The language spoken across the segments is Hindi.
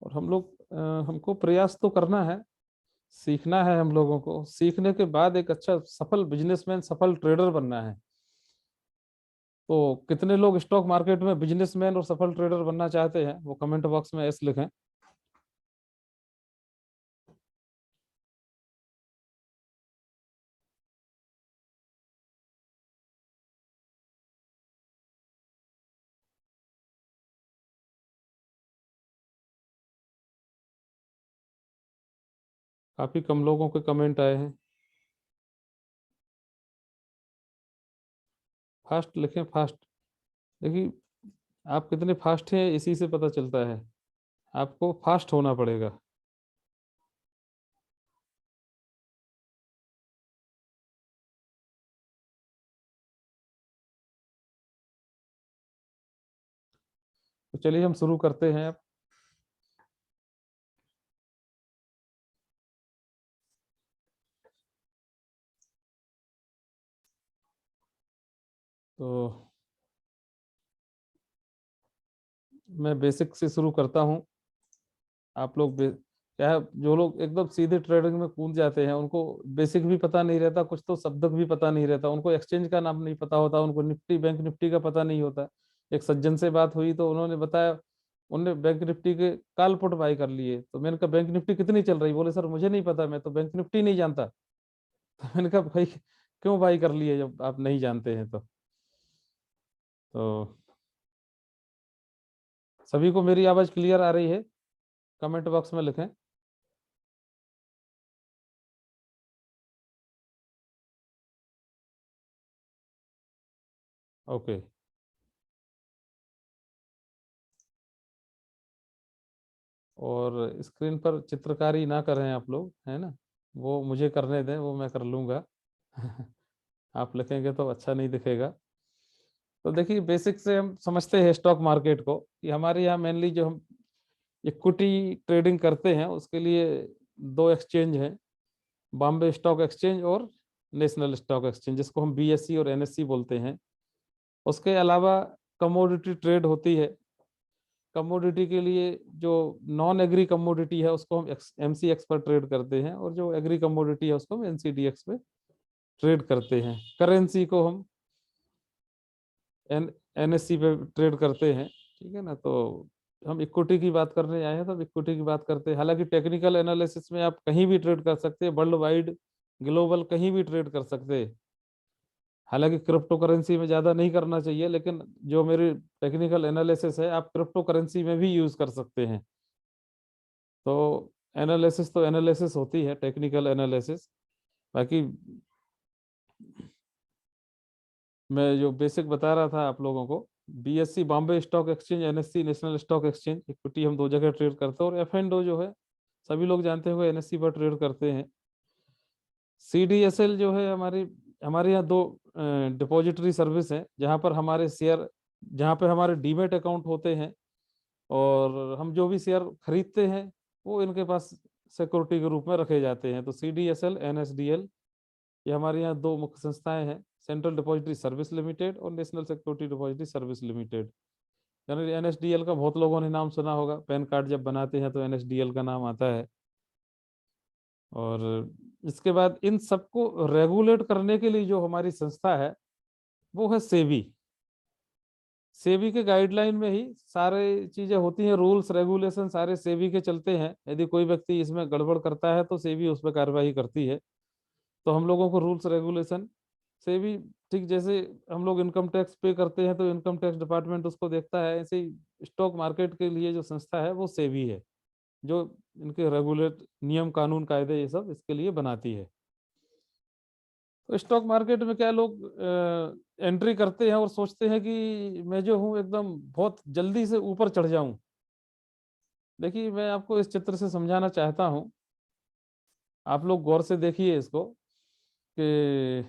और हम लोग हमको प्रयास तो करना है, सीखना है, हम लोगों को सीखने के बाद एक अच्छा सफल बिजनेसमैन, सफल ट्रेडर बनना है। तो कितने लोग स्टॉक मार्केट में बिजनेसमैन और सफल ट्रेडर बनना चाहते हैं, वो कमेंट बॉक्स में एस लिखें। काफी कम लोगों के कमेंट आए हैं। फास्ट लिखें, फास्ट। देखिए, आप कितने फास्ट हैं इसी से पता चलता है। आपको फास्ट होना पड़ेगा। तो चलिए हम शुरू करते हैं अब। तो मैं बेसिक से शुरू करता हूँ। आप लोग क्या है, जो लोग एकदम सीधे ट्रेडिंग में कूद जाते हैं उनको बेसिक भी पता नहीं रहता, कुछ तो शब्द भी पता नहीं रहता, उनको एक्सचेंज का नाम नहीं पता होता, उनको निफ्टी बैंक निफ्टी का पता नहीं होता। एक सज्जन से बात हुई तो उन्होंने बताया, उन्होंने बैंक निफ्टी के कॉल पुट बाई कर लिए। तो मैंने कहा बैंक निफ्टी कितनी चल रही? बोले सर मुझे नहीं पता, मैं तो बैंक निफ्टी नहीं जानता। तो मैंने कहा भाई क्यों बाई कर लिए जब आप नहीं जानते हैं? तो सभी को मेरी आवाज क्लियर आ रही है? कमेंट बॉक्स में लिखें। ओके। और स्क्रीन पर चित्रकारी ना करें आप लोग, है ना? वो मुझे करने दें, वो मैं कर लूंगा। आप लिखेंगे तो अच्छा नहीं दिखेगा। तो देखिए, बेसिक से हम समझते हैं स्टॉक मार्केट को कि हमारे यहाँ मेनली जो हम इक्विटी ट्रेडिंग करते हैं उसके लिए दो एक्सचेंज हैं, बॉम्बे स्टॉक एक्सचेंज और नेशनल स्टॉक एक्सचेंज, जिसको हम बीएससी और एनएससी बोलते हैं। उसके अलावा कमोडिटी ट्रेड होती है। कमोडिटी के लिए जो नॉन एग्री कमोडिटी है उसको हम एमसीएक्स पर ट्रेड करते हैं, और जो एग्री कमोडिटी है उसको हम एनसीडीएक्स पे ट्रेड करते हैं। करेंसी को हम एन एनएससी पे ट्रेड करते हैं। ठीक है ना? तो हम इक्विटी की बात करने आए हैं तो इक्विटी की बात करते हैं। हालांकि टेक्निकल एनालिसिस में आप कहीं भी ट्रेड कर सकते हैं, वर्ल्ड वाइड, ग्लोबल, कहीं भी ट्रेड कर सकते हैं। हालांकि क्रिप्टो करेंसी में ज़्यादा नहीं करना चाहिए, लेकिन जो मेरी टेक्निकल एनालिसिस है आप क्रिप्टो करेंसी में भी यूज़ कर सकते हैं। तो एनालिसिस होती है, टेक्निकल एनालिसिस। बाकी मैं जो बेसिक बता रहा था आप लोगों को, BSc Bombay stock exchange, NSC national stock exchange, equity हम दो जगह ट्रेड करते हैं। और एफ एंड ओ जो है सभी लोग जानते हुए एनएससी पर ट्रेड करते हैं। सीडीएसएल जो है हमारी, हमारे यहाँ दो डिपॉजिटरी सर्विस है जहाँ पर हमारे शेयर, जहाँ पे हमारे डीमेट अकाउंट होते हैं, और हम जो भी शेयर खरीदते हैं वो इनके पास सिक्योरिटी के रूप में रखे जाते हैं। तो सीडीएसएल, एनएसडीएल, ये हमारे यहाँ दो मुख्य संस्थाएं हैं, सेंट्रल डिपॉजिटरी सर्विस लिमिटेड और national security depository service limited. यानी एनएसडीएल का बहुत लोगों ने नाम सुना होगा, पैन कार्ड जब बनाते हैं तो एनएसडीएल का नाम आता है। और इसके बाद इन सबको रेगुलेट करने के लिए जो हमारी संस्था है वो है सेबी। सेबी के गाइडलाइन में ही सारे चीजें होती हैं, रूल्स रेगुलेशन सारे सेबी के चलते हैं। यदि कोई व्यक्ति इसमें गड़बड़ करता है तो सेबी उस पर कार्रवाई करती है। तो हम लोगों को रूल्स रेगुलेशन से भी, ठीक जैसे हम लोग इनकम टैक्स पे करते हैं तो इनकम टैक्स डिपार्टमेंट उसको देखता है, ऐसे ही स्टॉक मार्केट के लिए जो संस्था है वो सेबी है, जो इनके रेगुलेट नियम कानून कायदे ये सब इसके लिए बनाती है। तो स्टॉक मार्केट में क्या लोग एंट्री करते हैं और सोचते हैं कि मैं जो हूँ एकदम बहुत जल्दी से ऊपर चढ़ जाऊं। देखिए, मैं आपको इस चित्र से समझाना चाहता हूँ, आप लोग गौर से देखिए इसको, कि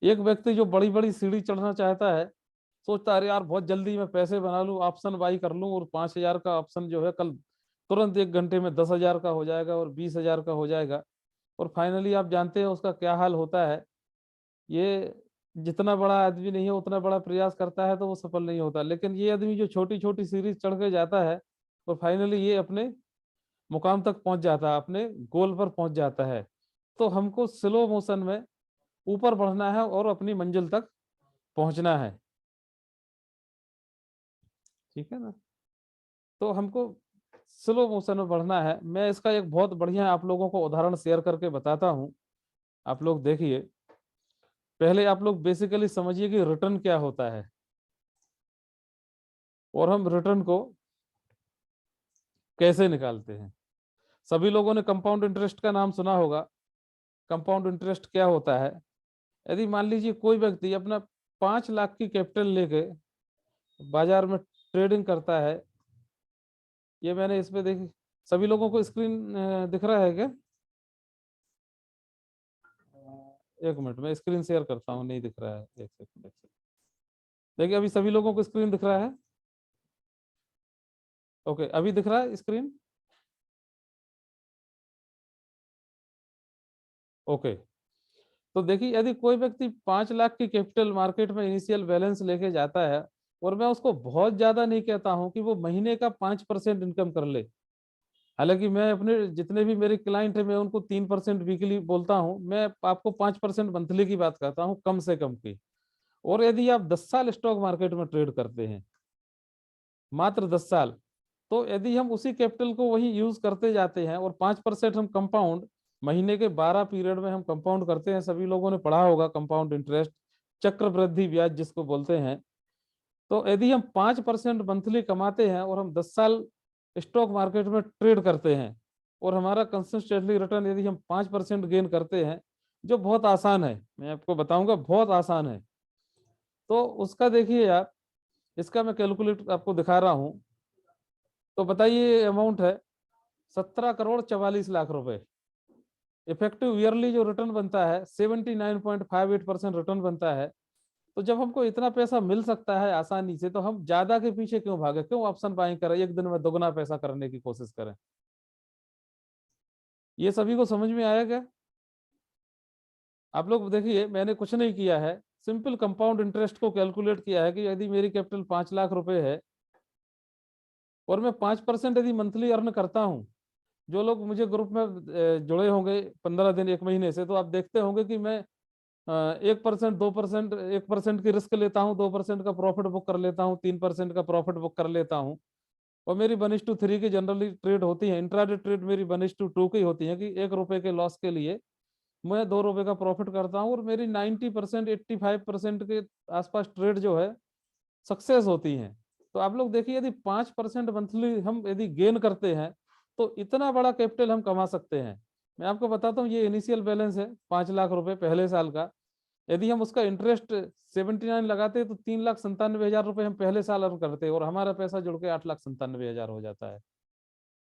एक व्यक्ति जो बड़ी बड़ी सीढ़ी चढ़ना चाहता है सोचता है अरे यार बहुत जल्दी मैं पैसे बना लूं, ऑप्शन बाई कर लूं, और 5,000 का ऑप्शन जो है कल तुरंत 1 घंटे में 10,000 का हो जाएगा और 20,000 का हो जाएगा। और फाइनली आप जानते हैं उसका क्या हाल होता है। ये जितना बड़ा आदमी नहीं है उतना बड़ा प्रयास करता है तो वो सफल नहीं होता, लेकिन ये आदमी जो छोटी छोटी सीरीज चढ़ के जाता है और फाइनली ये अपने मुकाम तक पहुंच जाता है, अपने गोल पर पहुंच जाता है। तो हमको स्लो मोशन में ऊपर बढ़ना है और अपनी मंजिल तक पहुंचना है, ठीक है ना। तो हमको स्लो मोशन में बढ़ना है। मैं इसका एक बहुत बढ़िया आप लोगों को उदाहरण शेयर करके बताता हूं। आप लोग देखिए, पहले आप लोग बेसिकली समझिए कि रिटर्न क्या होता है, और हम रिटर्न को कैसे निकालते हैं। सभी लोगों ने कंपाउंड इंटरेस्ट का नाम सुना होगा। कंपाउंड इंटरेस्ट क्या होता है? यदि मान लीजिए कोई व्यक्ति अपना 5 लाख की कैपिटल लेके बाजार में ट्रेडिंग करता है। ये मैंने इस पे देखी, सभी लोगों को स्क्रीन दिख रहा है क्या? एक मिनट में स्क्रीन शेयर करता हूँ, नहीं दिख रहा है, एक सेकंड एक सेकंड। देखिए अभी सभी लोगों को स्क्रीन दिख रहा है। ओके, अभी दिख रहा है स्क्रीन। ओके, तो देखिए यदि कोई व्यक्ति 5 लाख की कैपिटल मार्केट में इनिशियल बैलेंस लेके जाता है, और मैं उसको बहुत ज्यादा नहीं कहता हूं कि वो महीने का 5% इनकम कर ले। हालांकि मैं अपने जितने भी मेरे क्लाइंट है, मैं उनको 3% वीकली बोलता हूं, मैं आपको 5% मंथली की बात करता हूं, कम से कम की। और यदि आप 10 साल स्टॉक मार्केट में ट्रेड करते हैं, मात्र 10 साल, तो यदि हम उसी कैपिटल को वही यूज करते जाते हैं और 5% हम कंपाउंड महीने के 12 पीरियड में हम कंपाउंड करते हैं, सभी लोगों ने पढ़ा होगा कंपाउंड इंटरेस्ट, चक्रवृद्धि ब्याज जिसको बोलते हैं। तो यदि हम 5% मंथली कमाते हैं और हम 10 साल स्टॉक मार्केट में ट्रेड करते हैं, और हमारा कंसिस्टेंटली रिटर्न यदि हम 5% गेन करते हैं, जो बहुत आसान है, मैं आपको बताऊंगा बहुत आसान है। तो उसका देखिए आप, इसका मैं कैलकुलेट आपको दिखा रहा हूं। तो बताइए अमाउंट है 17 करोड़ 44 लाख रुपए। इफेक्टिव ईयरली जो रिटर्न बनता है 79.58% रिटर्न बनता है। तो जब हमको इतना पैसा मिल सकता है आसानी से, तो हम ज्यादा के पीछे क्यों भागे, क्यों ऑप्शन बाइंग करें, एक दिन में दोगुना पैसा करने की कोशिश करें। ये सभी को समझ में आया क्या? आप लोग देखिए, मैंने कुछ नहीं किया है, सिंपल कंपाउंड इंटरेस्ट को कैलकुलेट किया है कि यदि मेरी कैपिटल 5 लाख रुपए है और मैं 5% यदि मंथली अर्न करता हूँ। जो लोग मुझे ग्रुप में जुड़े होंगे 15 दिन 1 महीने से, तो आप देखते होंगे कि मैं 1%, 2%, 1% की रिस्क लेता हूँ, 2% का प्रॉफिट बुक कर लेता हूँ, 3% का प्रॉफिट बुक कर लेता हूँ। और मेरी 1:3 की जनरली ट्रेड होती है। इंट्राडे ट्रेड मेरी 1:2 की होती है, कि 1 रुपए के लॉस के लिए मैं 2 रुपए का प्रॉफिट करता हूँ, और मेरी 90%, 85% के आसपास ट्रेड जो है सक्सेस होती हैं। तो आप लोग देखिए, यदि 5% मंथली हम यदि गेन करते हैं, तो इतना बड़ा कैपिटल हम कमा सकते हैं। मैं आपको बताता हूँ, ये इनिशियल बैलेंस है 5 लाख रुपए पहले साल का। यदि हम उसका इंटरेस्ट 79 लगाते हैं, तो 3,97,000 रुपए हम पहले साल अर्न करते हैं, और हमारा पैसा जुड़ के 8,97,000 हो जाता है।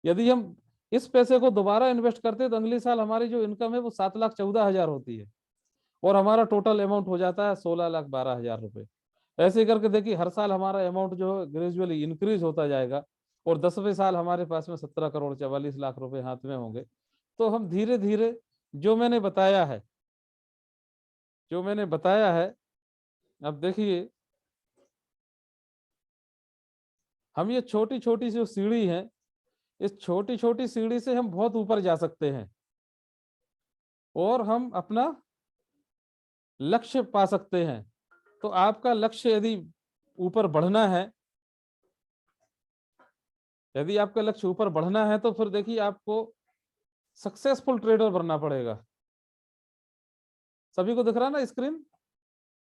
यदि हम इस पैसे को दोबारा इन्वेस्ट करते हैं, तो अगले साल हमारी जो इनकम है वो 7,14,000 होती है, और हमारा टोटल अमाउंट हो जाता है 16,12,000 रुपए। ऐसे ही करके देखिए, हर साल हमारा अमाउंट जो है ग्रेजुअली इंक्रीज होता जाएगा, और 10वें साल हमारे पास में 17 करोड़ 44 लाख रुपए हाथ में होंगे। तो हम धीरे धीरे, जो मैंने बताया है, जो मैंने बताया है, अब देखिए, हम ये छोटी छोटी जो सीढ़ी है, इस छोटी छोटी सीढ़ी से हम बहुत ऊपर जा सकते हैं, और हम अपना लक्ष्य पा सकते हैं। तो आपका लक्ष्य यदि ऊपर बढ़ना है, यदि आपका लक्ष्य ऊपर बढ़ना है, तो फिर देखिए आपको सक्सेसफुल ट्रेडर बनना पड़ेगा। सभी को दिख रहा है ना स्क्रीन?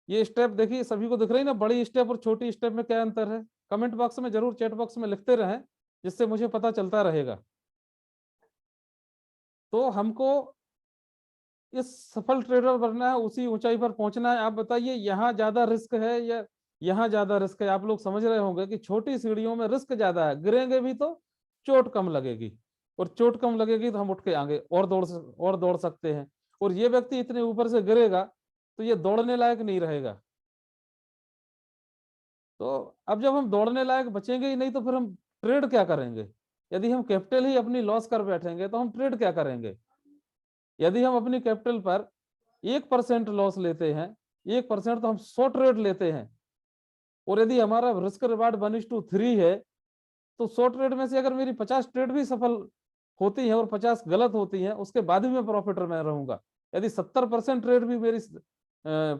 ये स्टेप देखिए, सभी को दिख रही है ना? बड़ी स्टेप और छोटी स्टेप में क्या अंतर है? कमेंट बॉक्स में जरूर, चैट बॉक्स में लिखते रहें, जिससे मुझे पता चलता रहेगा। तो हमको इस सफल ट्रेडर बनना है, उसी ऊंचाई पर पहुंचना है। आप बताइए, यहाँ ज्यादा रिस्क है या यहाँ ज्यादा रिस्क है? आप लोग समझ रहे होंगे कि छोटी सीढ़ियों में रिस्क ज्यादा है, गिरेंगे भी तो चोट कम लगेगी, और चोट कम लगेगी तो हम उठ के आगे और दौड़ सकते हैं। और ये व्यक्ति इतने ऊपर से गिरेगा, तो ये दौड़ने लायक नहीं रहेगा। तो अब जब हम दौड़ने लायक बचेंगे ही नहीं, तो फिर हम ट्रेड क्या करेंगे? यदि हम कैपिटल ही अपनी लॉस कर बैठेंगे, तो हम ट्रेड क्या करेंगे? यदि हम अपनी कैपिटल पर 1% लॉस लेते हैं, 1%, तो हम 100 ट्रेड लेते हैं। और यदि हमारा रिस्क रिवार्ड 1:3 है, तो 100 ट्रेड में से अगर मेरी 50 ट्रेड भी सफल होती हैं और 50 गलत होती हैं, उसके बाद भी मैं प्रॉफिट में रहूंगा। यदि 70% ट्रेड भी मेरी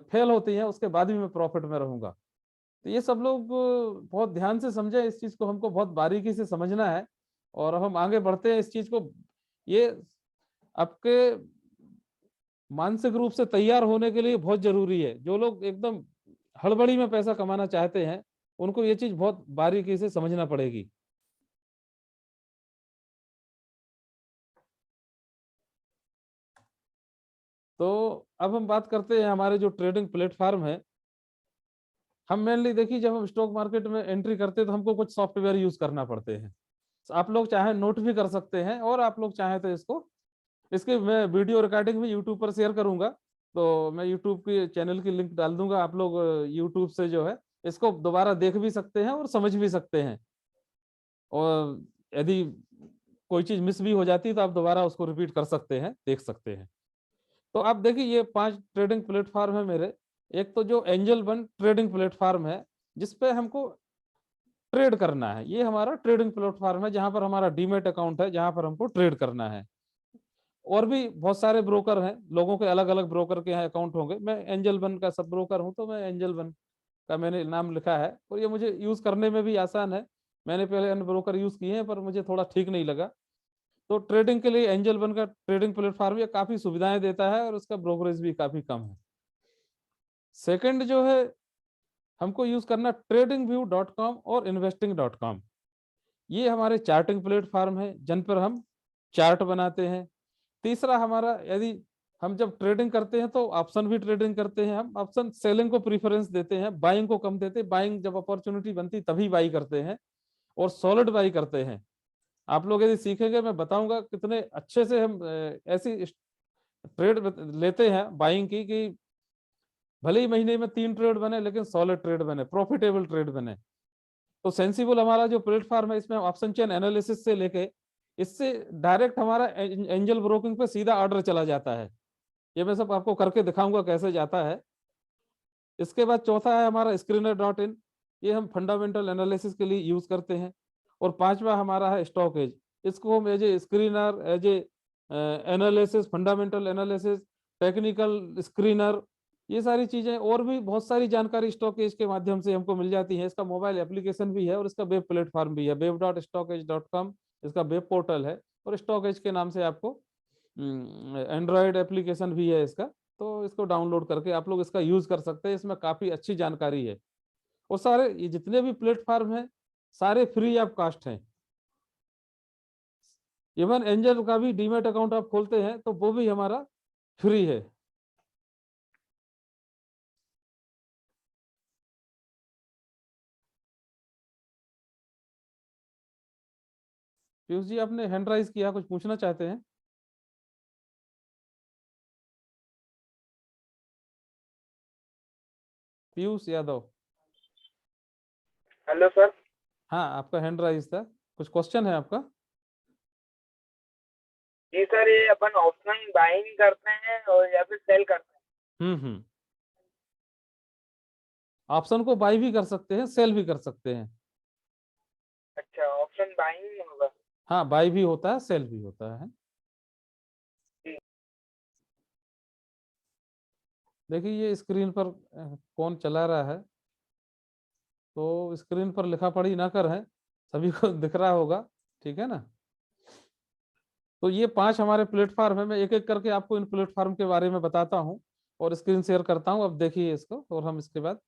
फेल होती हैं, उसके बाद भी मैं प्रॉफिट में रहूंगा। तो ये सब लोग बहुत ध्यान से समझे, इस चीज को हमको बहुत बारीकी से समझना है, और अब हम आगे बढ़ते हैं इस चीज को। ये आपके मानसिक रूप से तैयार होने के लिए बहुत जरूरी है। जो लोग एकदम हड़बड़ी में पैसा कमाना चाहते हैं, उनको ये चीज बहुत बारीकी से समझना पड़ेगी। तो अब हम बात करते हैं हमारे जो ट्रेडिंग प्लेटफॉर्म है। हम मेनली देखिए, जब हम स्टॉक मार्केट में एंट्री करते हैं तो हमको कुछ सॉफ्टवेयर यूज करना पड़ते हैं। आप लोग चाहे नोट भी कर सकते हैं, और आप लोग चाहे तो इसकी मैं वीडियो रिकॉर्डिंग भी यूट्यूब पर शेयर करूंगा। तो मैं यूट्यूब की चैनल की लिंक डाल दूंगा, आप लोग यूट्यूब से जो है इसको दोबारा देख भी सकते हैं और समझ भी सकते हैं। और यदि कोई चीज मिस भी हो जाती है तो आप दोबारा उसको रिपीट कर सकते हैं, देख सकते हैं। तो आप देखिए, ये 5 ट्रेडिंग प्लेटफॉर्म है मेरे। एक तो जो एंजल वन ट्रेडिंग प्लेटफॉर्म है, जिसपे हमको ट्रेड करना है। ये हमारा ट्रेडिंग प्लेटफॉर्म है, जहां पर हमारा डीमेट अकाउंट है, जहां पर हमको ट्रेड करना है। और भी बहुत सारे ब्रोकर हैं, लोगों के अलग अलग ब्रोकर के यहाँ अकाउंट होंगे। मैं एंजल वन का सब ब्रोकर हूँ, तो मैं एंजल वन का मैंने नाम लिखा है, और ये मुझे यूज करने में भी आसान है। मैंने पहले अन्य ब्रोकर यूज किए हैं, पर मुझे थोड़ा ठीक नहीं लगा। तो ट्रेडिंग के लिए एंजल वन का ट्रेडिंग प्लेटफॉर्म ये काफी सुविधाएं देता है, और उसका ब्रोकरेज भी काफी कम है। सेकंड जो है, हमको यूज करना tradingview.com और investing.com। ये हमारे चार्टिंग प्लेटफॉर्म है, जिन पर हम चार्ट बनाते हैं। तीसरा हमारा, यदि हम जब ट्रेडिंग करते हैं तो ऑप्शन भी ट्रेडिंग करते हैं। हम ऑप्शन सेलिंग को प्रीफरेंस देते हैं, बाइंग को कम देते हैं। बाइंग जब अपॉर्चुनिटी बनती तभी बाई करते हैं, और सॉलिड बाई करते हैं। आप लोग यदि सीखेंगे, मैं बताऊंगा कितने अच्छे से हम ऐसी ट्रेड लेते हैं बाइंग की, कि भले ही महीने में 3 ट्रेड बने, लेकिन सॉलिड ट्रेड बने, प्रॉफिटेबल ट्रेड बने। तो सेंसिबल हमारा जो प्लेटफॉर्म है, इसमें ऑप्शन चेन एनालिसिस से लेके इससे डायरेक्ट हमारा एंजल ब्रोकिंग पे सीधा ऑर्डर चला जाता है। ये मैं सब आपको करके दिखाऊंगा कैसे जाता है। इसके बाद चौथा है हमारा screener.in। ये हम फंडामेंटल एनालिसिस के लिए यूज करते हैं। और पांचवा हमारा है स्टॉक एज। इसको हम as a screener, as a analysis, fundamental analysis, technical screener, ये सारी चीजें और भी बहुत सारी जानकारी स्टॉक एज के माध्यम से हमको मिल जाती है। इसका मोबाइल एप्लीकेशन भी है, और इसका वेब प्लेटफॉर्म भी है, web.stockage.com इसका वेब पोर्टल है। और स्टॉक एज के नाम से आपको एंड्रॉयड एप्लीकेशन भी है इसका। तो इसको डाउनलोड करके आप लोग इसका यूज कर सकते हैं, इसमें काफी अच्छी जानकारी है। और सारे ये जितने भी प्लेटफॉर्म हैं, सारे फ्री ऑफ कास्ट हैं। इवन एंजल का भी डीमेट अकाउंट आप खोलते हैं तो वो भी हमारा फ्री है। पीयूष जी, आपने हैंड राइज किया, कुछ पूछना चाहते हैं? पीयूष यादव। Hello sir. हाँ, आपका हैंड राइज था, कुछ क्वेश्चन है आपका? जी सर, ये अपन ऑप्शन बाइंग करते हैं और या फिर सेल करते हैं? हम्म। ऑप्शन को बाई भी कर सकते हैं, सेल भी कर सकते हैं। अच्छा, ऑप्शन बाइंग होगा। हाँ, बाई भी होता है, सेल भी होता है। जी। देखिए, ये स्क्रीन पर कौन चला रहा है, तो स्क्रीन पर लिखा पढ़ी ना कर है, सभी को दिख रहा होगा, ठीक है ना? तो ये 5 हमारे प्लेटफॉर्म है। मैं एक एक करके आपको इन प्लेटफॉर्म के बारे में बताता हूँ, और स्क्रीन शेयर करता हूँ। अब देखिए इसको, और हम इसके बाद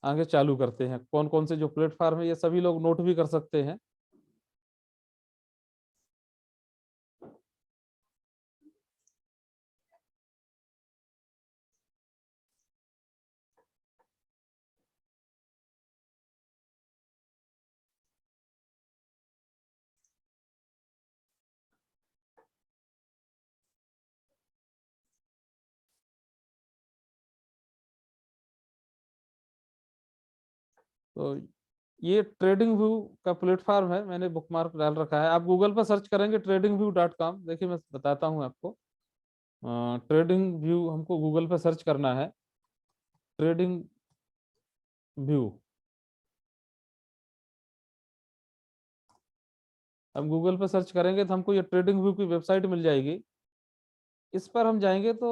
आगे चालू करते हैं। कौन कौन से जो प्लेटफॉर्म है, ये सभी लोग नोट भी कर सकते हैं। तो ये ट्रेडिंग व्यू का प्लेटफॉर्म है, मैंने बुकमार्क डाल रखा है। आप गूगल पर सर्च करेंगे tradingview.com। देखिए, मैं बताता हूँ आपको। ट्रेडिंग व्यू हमको गूगल पर सर्च करना है, ट्रेडिंग व्यू। हम गूगल पे सर्च करेंगे तो हमको ये ट्रेडिंग व्यू की वेबसाइट मिल जाएगी। इस पर हम जाएंगे तो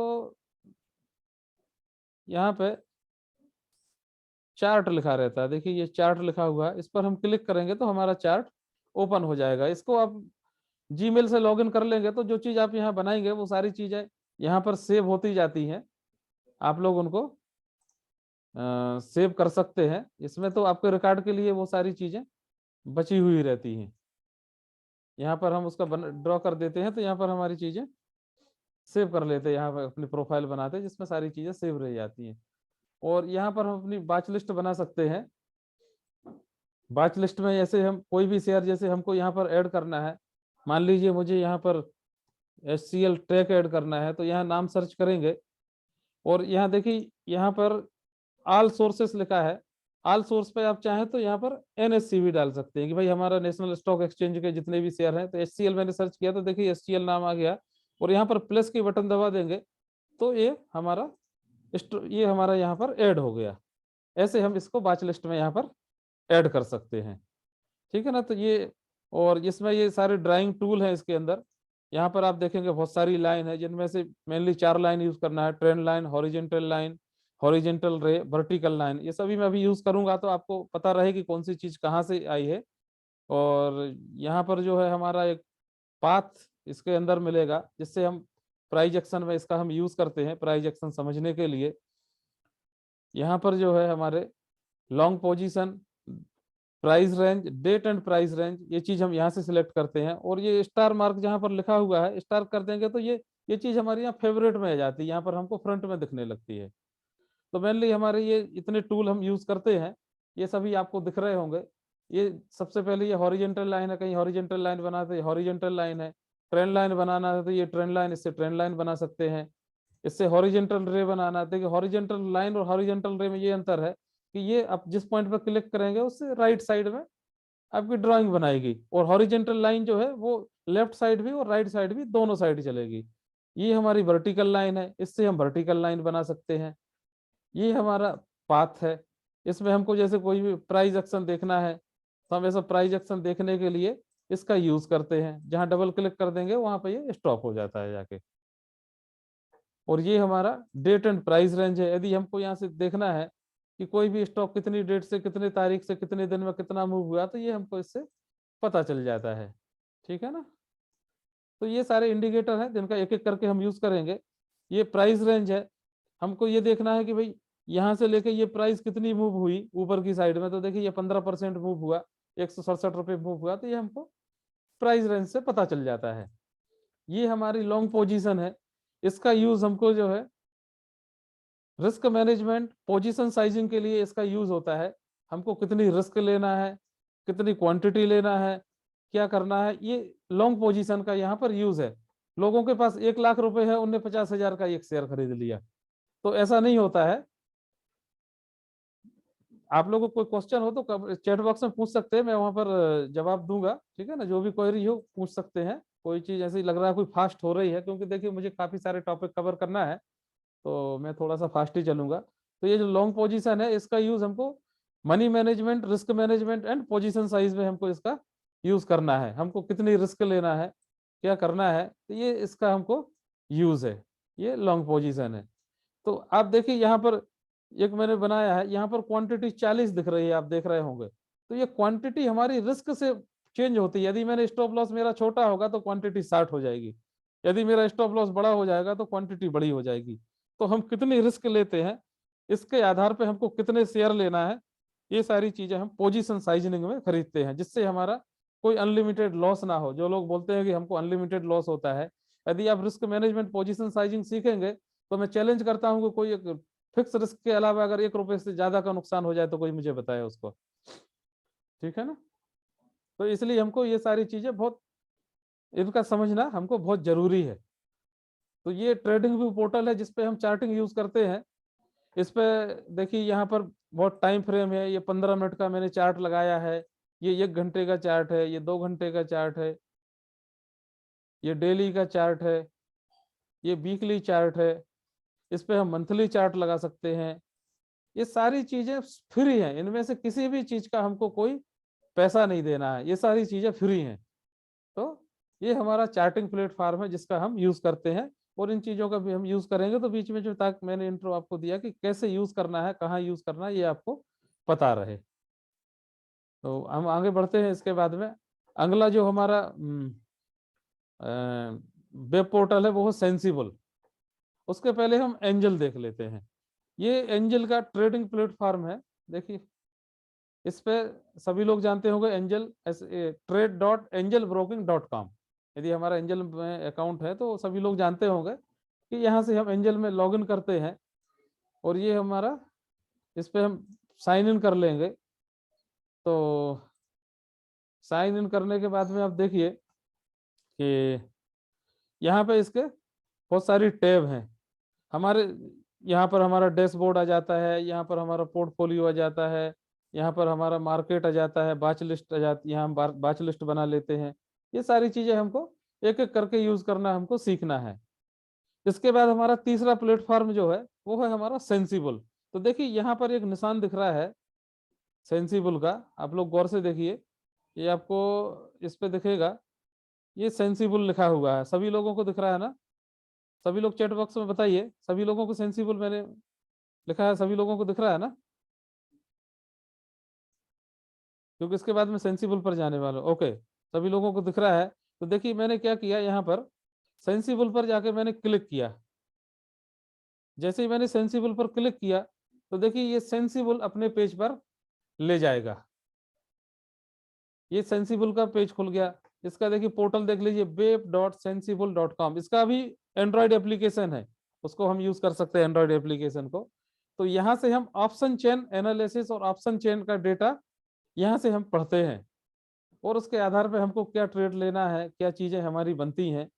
यहाँ पे चार्ट लिखा रहता है, देखिए ये चार्ट लिखा हुआ है, इस पर हम क्लिक करेंगे तो हमारा चार्ट ओपन हो जाएगा। इसको आप जीमेल से लॉगिन कर लेंगे तो जो चीज आप यहाँ बनाएंगे वो सारी चीजें यहाँ पर सेव होती जाती हैं, आप लोग उनको सेव कर सकते हैं। इसमें तो आपके रिकॉर्ड के लिए वो सारी चीजें बची हुई रहती हैं। यहाँ पर हम उसका ड्रॉ कर देते हैं तो यहाँ पर हमारी चीजें सेव कर लेते हैं, यहाँ पर अपनी प्रोफाइल बनाते हैं जिसमें सारी चीजें सेव रह जाती हैं। और यहाँ पर हम अपनी बैच लिस्ट बना सकते हैं। बैच लिस्ट में जैसे हम कोई भी शेयर जैसे हमको यहाँ पर ऐड करना है, मान लीजिए मुझे यहाँ पर HCL ट्रैक ऐड करना है, तो यहाँ नाम सर्च करेंगे और यहाँ देखिए यहाँ पर ऑल सोर्सेस लिखा है। ऑल सोर्स पे आप चाहें तो यहाँ पर NSC भी डाल सकते हैं कि भाई हमारा नेशनल स्टॉक एक्सचेंज के जितने भी शेयर हैं, तो HCL मैंने सर्च किया तो देखिए HCL नाम आ गया, और यहाँ पर प्लस की बटन दबा देंगे तो ये हमारा यहाँ पर ऐड हो गया। ऐसे हम इसको बैच लिस्ट में यहाँ पर ऐड कर सकते हैं, ठीक है ना। तो ये, और इसमें ये सारे ड्राइंग टूल है इसके अंदर। यहाँ पर आप देखेंगे बहुत सारी लाइन है जिनमें से मेनली 4 लाइन यूज करना है, trend line, horizontal line, horizontal रे, वर्टिकल लाइन। ये सभी मैं अभी यूज करूंगा तो आपको पता रहे कि कौन सी चीज कहाँ से आई है। और यहाँ पर जो है हमारा एक पाथ इसके अंदर मिलेगा जिससे हम प्राइज एक्शन में इसका हम यूज करते हैं प्राइज एक्शन समझने के लिए। यहाँ पर जो है हमारे long position, price range, date and price range, ये चीज हम यहाँ से सिलेक्ट करते हैं। और ये स्टार मार्क जहाँ पर लिखा हुआ है, स्टार कर देंगे तो ये चीज हमारे यहाँ फेवरेट में आ जाती है, यहाँ पर हमको फ्रंट में दिखने लगती है। तो मेनली हमारे ये इतने टूल हम यूज करते हैं, ये सभी आपको दिख रहे होंगे। ये सबसे पहले ये हॉरिजेंटल लाइन है, कहीं हॉरिजेंटल लाइन बनाते हैं, हॉरिजेंटल लाइन है। ट्रेंड लाइन बनाना है तो ये ट्रेंड लाइन, इससे ट्रेंड लाइन बना सकते हैं। इससे हॉरिजेंटल रे बनाना है, देखिए हॉरिजेंटल लाइन और हॉरिजेंटल रे में ये अंतर है कि ये आप जिस पॉइंट पर क्लिक करेंगे उससे राइट साइड में आपकी ड्राइंग बनाएगी, और हॉरिजेंटल लाइन जो है वो लेफ्ट साइड भी और राइट साइड भी दोनों साइड चलेगी। ये हमारी वर्टिकल लाइन है, इससे हम वर्टिकल लाइन बना सकते हैं। ये हमारा पाथ है, इसमें हमको जैसे कोई भी प्राइस एक्शन देखना है तो हम ऐसा प्राइस एक्शन देखने के लिए इसका यूज करते हैं, जहां डबल क्लिक कर देंगे वहां पर ये स्टॉप हो जाता है जाके। और ये हमारा डेट एंड प्राइस रेंज है, यदि हमको यहाँ से देखना है कि कोई भी स्टॉक कितनी डेट से कितने तारीख से कितने दिन में कितना मूव हुआ, तो ये हमको इससे पता चल जाता है, ठीक है ना। तो ये सारे इंडिकेटर हैं जिनका एक एक करके हम यूज करेंगे। ये प्राइस रेंज है, हमको ये देखना है कि भाई यहाँ से लेके ये प्राइस कितनी मूव हुई ऊपर की साइड में, तो देखिए ये 15% मूव हुआ, 167 रुपये मूव हुआ, तो ये हमको प्राइस रेंज से पता चल जाता है। ये हमारी लॉन्ग पोजीशन है, इसका यूज हमको जो है रिस्क मैनेजमेंट, पोजीशन साइजिंग के लिए इसका यूज होता है। हमको कितनी रिस्क लेना है, कितनी क्वांटिटी लेना है, क्या करना है, ये लॉन्ग पोजीशन का यहाँ पर यूज है। लोगों के पास 1 लाख रुपए है, उनने 50,000 का एक शेयर खरीद लिया, तो ऐसा नहीं होता है। आप लोगों को कोई क्वेश्चन हो तो चैट बॉक्स में पूछ सकते हैं, मैं वहां पर जवाब दूंगा, ठीक है ना। जो भी क्वेरी हो पूछ सकते हैं, कोई चीज ऐसी लग रहा है कोई फास्ट हो रही है, क्योंकि देखिए मुझे काफी सारे टॉपिक कवर करना है तो मैं थोड़ा सा फास्ट ही चलूंगा। तो ये जो लॉन्ग पोजीशन है इसका यूज हमको money management, risk management and position size में हमको इसका यूज करना है। हमको कितनी रिस्क लेना है, क्या करना है, तो ये इसका हमको यूज है, ये लॉन्ग पोजीशन है। तो आप देखिए यहाँ पर एक मैंने बनाया है, यहाँ पर क्वांटिटी 40 दिख रही है, आप देख रहे होंगे। तो ये क्वांटिटी हमारी रिस्क से चेंज होती है। यदि मैंने स्टॉप लॉस मेरा छोटा होगा तो क्वांटिटी 60 हो जाएगी, यदि मेरा स्टॉप लॉस बड़ा हो जाएगा तो क्वांटिटी बड़ी हो जाएगी। तो हम कितनी रिस्क लेते हैं इसके आधार पर हमको कितने शेयर लेना है, ये सारी चीजें हम पोजीशन साइजनिंग में खरीदते हैं, जिससे हमारा कोई अनलिमिटेड लॉस ना हो। जो लोग बोलते हैं कि हमको अनलिमिटेड लॉस होता है, यदि आप रिस्क मैनेजमेंट, पोजीशन साइजिंग सीखेंगे तो मैं चैलेंज करता हूं कि कोई एक फिक्स रिस्क के अलावा अगर 1 रुपए से ज्यादा का नुकसान हो जाए तो कोई मुझे बताए उसको, ठीक है ना। तो इसलिए हमको ये सारी चीजें बहुत, इनका समझना हमको बहुत जरूरी है। तो ये ट्रेडिंग व्यू पोर्टल है जिसपे हम चार्टिंग यूज करते हैं। इस पे देखिए यहाँ पर बहुत टाइम फ्रेम है, ये 15 मिनट का मैंने चार्ट लगाया है, ये 1 घंटे का चार्ट है, ये 2 घंटे का चार्ट है, ये डेली का चार्ट है, ये वीकली चार्ट है। इस पे हम मंथली चार्ट लगा सकते हैं। ये सारी चीजें फ्री हैं, इनमें से किसी भी चीज का हमको कोई पैसा नहीं देना है, ये सारी चीजें फ्री हैं। तो ये हमारा चार्टिंग प्लेटफॉर्म है जिसका हम यूज करते हैं, और इन चीजों का भी हम यूज करेंगे। तो बीच में जो तक मैंने इंट्रो आपको दिया कि कैसे यूज करना है, कहाँ यूज करना है, ये आपको पता रहे। तो हम आगे बढ़ते हैं। इसके बाद में अगला जो हमारा वेब पोर्टल है वो है सेंसिबल। उसके पहले हम एंजल देख लेते हैं। ये एंजल का ट्रेडिंग प्लेटफॉर्म है। देखिए इस पे सभी लोग जानते होंगे एंजल trade.angelbroking.com। यदि हमारा एंजल में अकाउंट है तो सभी लोग जानते होंगे कि यहाँ से हम एंजल में लॉगिन करते हैं, और ये हमारा इस पे हम साइन इन कर लेंगे। तो साइन इन करने के बाद में आप देखिए कि यहाँ पे इसके बहुत सारी टैब हैं हमारे। यहाँ पर हमारा डैशबोर्ड आ जाता है, यहाँ पर हमारा पोर्टफोलियो आ जाता है, यहाँ पर हमारा मार्केट आ जाता है, बाच लिस्ट आ जाती है, यहाँ हम बाच लिस्ट बना लेते हैं। ये सारी चीजें हमको एक एक करके यूज करना हमको सीखना है। इसके बाद हमारा तीसरा प्लेटफॉर्म जो है वो है हमारा सेंसिबल। तो देखिए यहाँ पर एक निशान दिख रहा है सेंसिबल का, आप लोग गौर से देखिए, ये आपको इस पे दिखेगा, ये सेंसिबल लिखा हुआ है। सभी लोगों को दिख रहा है ना? सभी लोग चैट बॉक्स में बताइए, सभी लोगों को सेंसिबल मैंने लिखा है, सभी लोगों को दिख रहा है ना? क्योंकि इसके बाद में सेंसिबल पर जाने वाला हूं। ओके, सभी लोगों को दिख रहा है। तो देखिए मैंने क्या किया, यहाँ पर सेंसिबल पर जाके मैंने क्लिक किया। जैसे ही मैंने सेंसिबल पर क्लिक किया तो देखिए ये सेंसिबल अपने पेज पर ले जाएगा। ये सेंसिबल का पेज खुल गया। इसका देखिए पोर्टल देख लीजिए, web.sensible.com। इसका भी एंड्रॉयड एप्लीकेशन है, उसको हम यूज कर सकते हैं एंड्रॉयड एप्लीकेशन को। तो यहाँ से हम ऑप्शन चेन एनालिसिस और ऑप्शन चेन का डेटा यहाँ से हम पढ़ते हैं, और उसके आधार पर हमको क्या ट्रेड लेना है, क्या चीजें हमारी बनती हैं,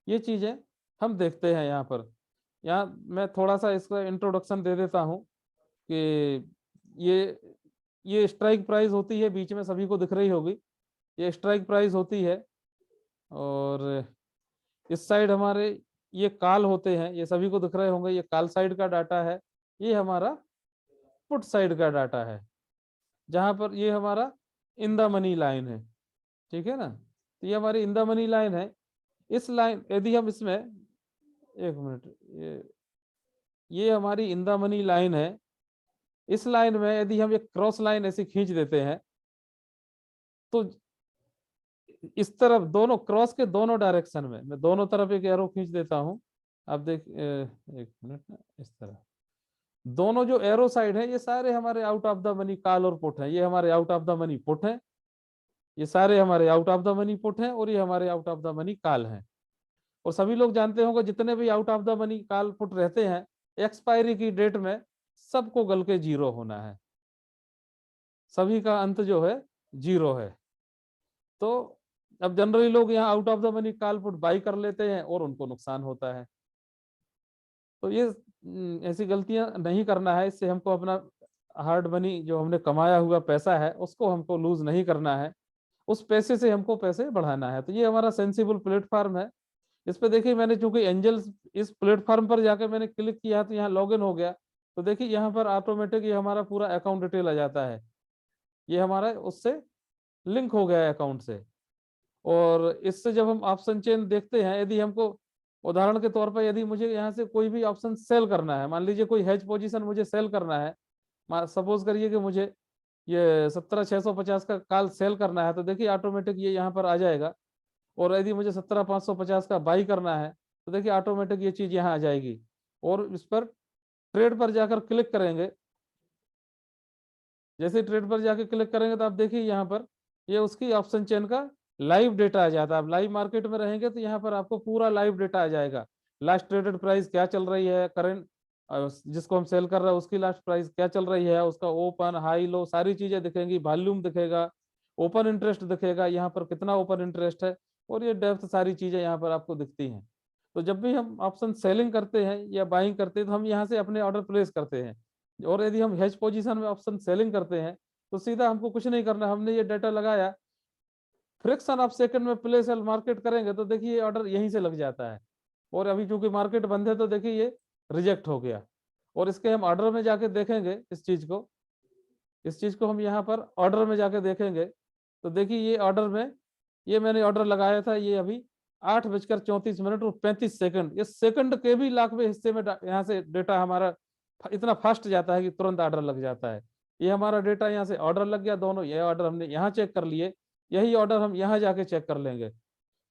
ये चीजें हम देखते हैं यहाँ पर। यहाँ मैं थोड़ा सा इसका इंट्रोडक्शन दे देता हूँ कि ये ये स्ट्राइक प्राइस होती है, बीच में सभी को दिख रही होगी, ये स्ट्राइक प्राइस होती है। और इस साइड हमारे ये कॉल होते हैं, ये सभी को दिख रहे होंगे, ये कॉल साइड का डाटा है। ये हमारा पुट साइड का डाटा है, जहां पर ये हमारा इन द मनी लाइन है। ठीक है ना? तो ये हमारी इन द मनी लाइन है। इस लाइन यदि हम इसमें एक मिनट, ये हमारी इन द मनी लाइन है। इस लाइन में यदि हम एक क्रॉस लाइन ऐसे खींच देते हैं तो इस तरफ दोनों क्रॉस के दोनों डायरेक्शन में मैं दोनों तरफ एक एरो खींच देता हूं। आप देख एक मिनट ना, इस तरह दोनों जो एरो साइड है ये सारे हमारे out of the money call और पुट है। ये हमारे out of the money put है, ये सारे हमारे out of the money put है, और ये हमारे out of the money call है। और सभी लोग जानते होंगे जितने भी out of the money call put रहते हैं, एक्सपायरी की डेट में सबको गल के जीरो होना है, सभी का अंत जो है जीरो है। तो अब जनरली लोग यहाँ out of the money call put by कर लेते हैं और उनको नुकसान होता है। तो ये ऐसी गलतियां नहीं करना है, इससे हमको अपना हार्ड मनी जो हमने कमाया हुआ पैसा है उसको हमको लूज नहीं करना है, उस पैसे से हमको पैसे बढ़ाना है। तो ये हमारा सेंसिबल प्लेटफॉर्म है। इस पे देखिए मैंने चूंकि एंजल्स इस प्लेटफॉर्म पर जाकर मैंने क्लिक किया तो यहाँ लॉगिन हो गया। तो देखिए यहाँ पर ऑटोमेटिक ये हमारा पूरा अकाउंट डिटेल आ जाता है, ये हमारा उससे लिंक हो गया है अकाउंट से। और इससे जब हम ऑप्शन चेन देखते हैं, यदि हमको उदाहरण के तौर पर यदि मुझे यहाँ से कोई भी ऑप्शन सेल करना है, मान लीजिए कोई हेज पोजीशन मुझे सेल करना है, सपोज करिए कि मुझे ये 17,650 का कॉल सेल करना है, तो देखिए ऑटोमेटिक ये यहाँ पर आ जाएगा। और यदि मुझे 17,550 का बाई करना है तो देखिए ऑटोमेटिक ये चीज यहाँ आ जाएगी। और इस पर ट्रेड पर जाकर क्लिक करेंगे, जैसे ट्रेड पर जाकर क्लिक करेंगे तो आप देखिए यहाँ पर ये उसकी ऑप्शन चेन का लाइव डेटा आ जाता है। आप लाइव मार्केट में रहेंगे तो यहाँ पर आपको पूरा लाइव डेटा आ जाएगा, लास्ट ट्रेडेड प्राइस क्या चल रही है, करंट जिसको हम सेल कर रहे हैं उसकी लास्ट प्राइस क्या चल रही है, उसका ओपन हाई लो सारी चीजें दिखेंगी, वॉल्यूम दिखेगा, ओपन इंटरेस्ट दिखेगा, यहाँ पर कितना ओपन इंटरेस्ट है, और ये डेप्थ सारी चीजें यहाँ पर आपको दिखती हैं। तो जब भी हम ऑप्शन सेलिंग करते हैं या बाइंग करते हैं तो हम यहाँ से अपने ऑर्डर प्लेस करते हैं। और यदि हम हेज पोजीशन में ऑप्शन सेलिंग करते हैं तो सीधा हमको कुछ नहीं करना, हमने ये डाटा लगाया, फ्रैक्शन ऑफ सेकंड में प्लेस सेल मार्केट करेंगे तो देखिए ऑर्डर यहीं से लग जाता है। और अभी चूंकि मार्केट बंद है तो देखिए ये रिजेक्ट हो गया। और इसके हम ऑर्डर में जाके देखेंगे इस चीज को हम यहाँ पर ऑर्डर में जाके देखेंगे तो देखिए ये ऑर्डर में ये मैंने ऑर्डर लगाया था, ये अभी 8:34 और 35 सेकंड, ये सेकंड के भी लाखवें हिस्से में यहाँ से डेटा हमारा इतना फास्ट जाता है कि तुरंत ऑर्डर लग जाता है। ये हमारा डेटा यहाँ से ऑर्डर लग गया, दोनों ये ऑर्डर हमने यहाँ चेक कर लिए, यही ऑर्डर हम यहाँ जाके चेक कर लेंगे।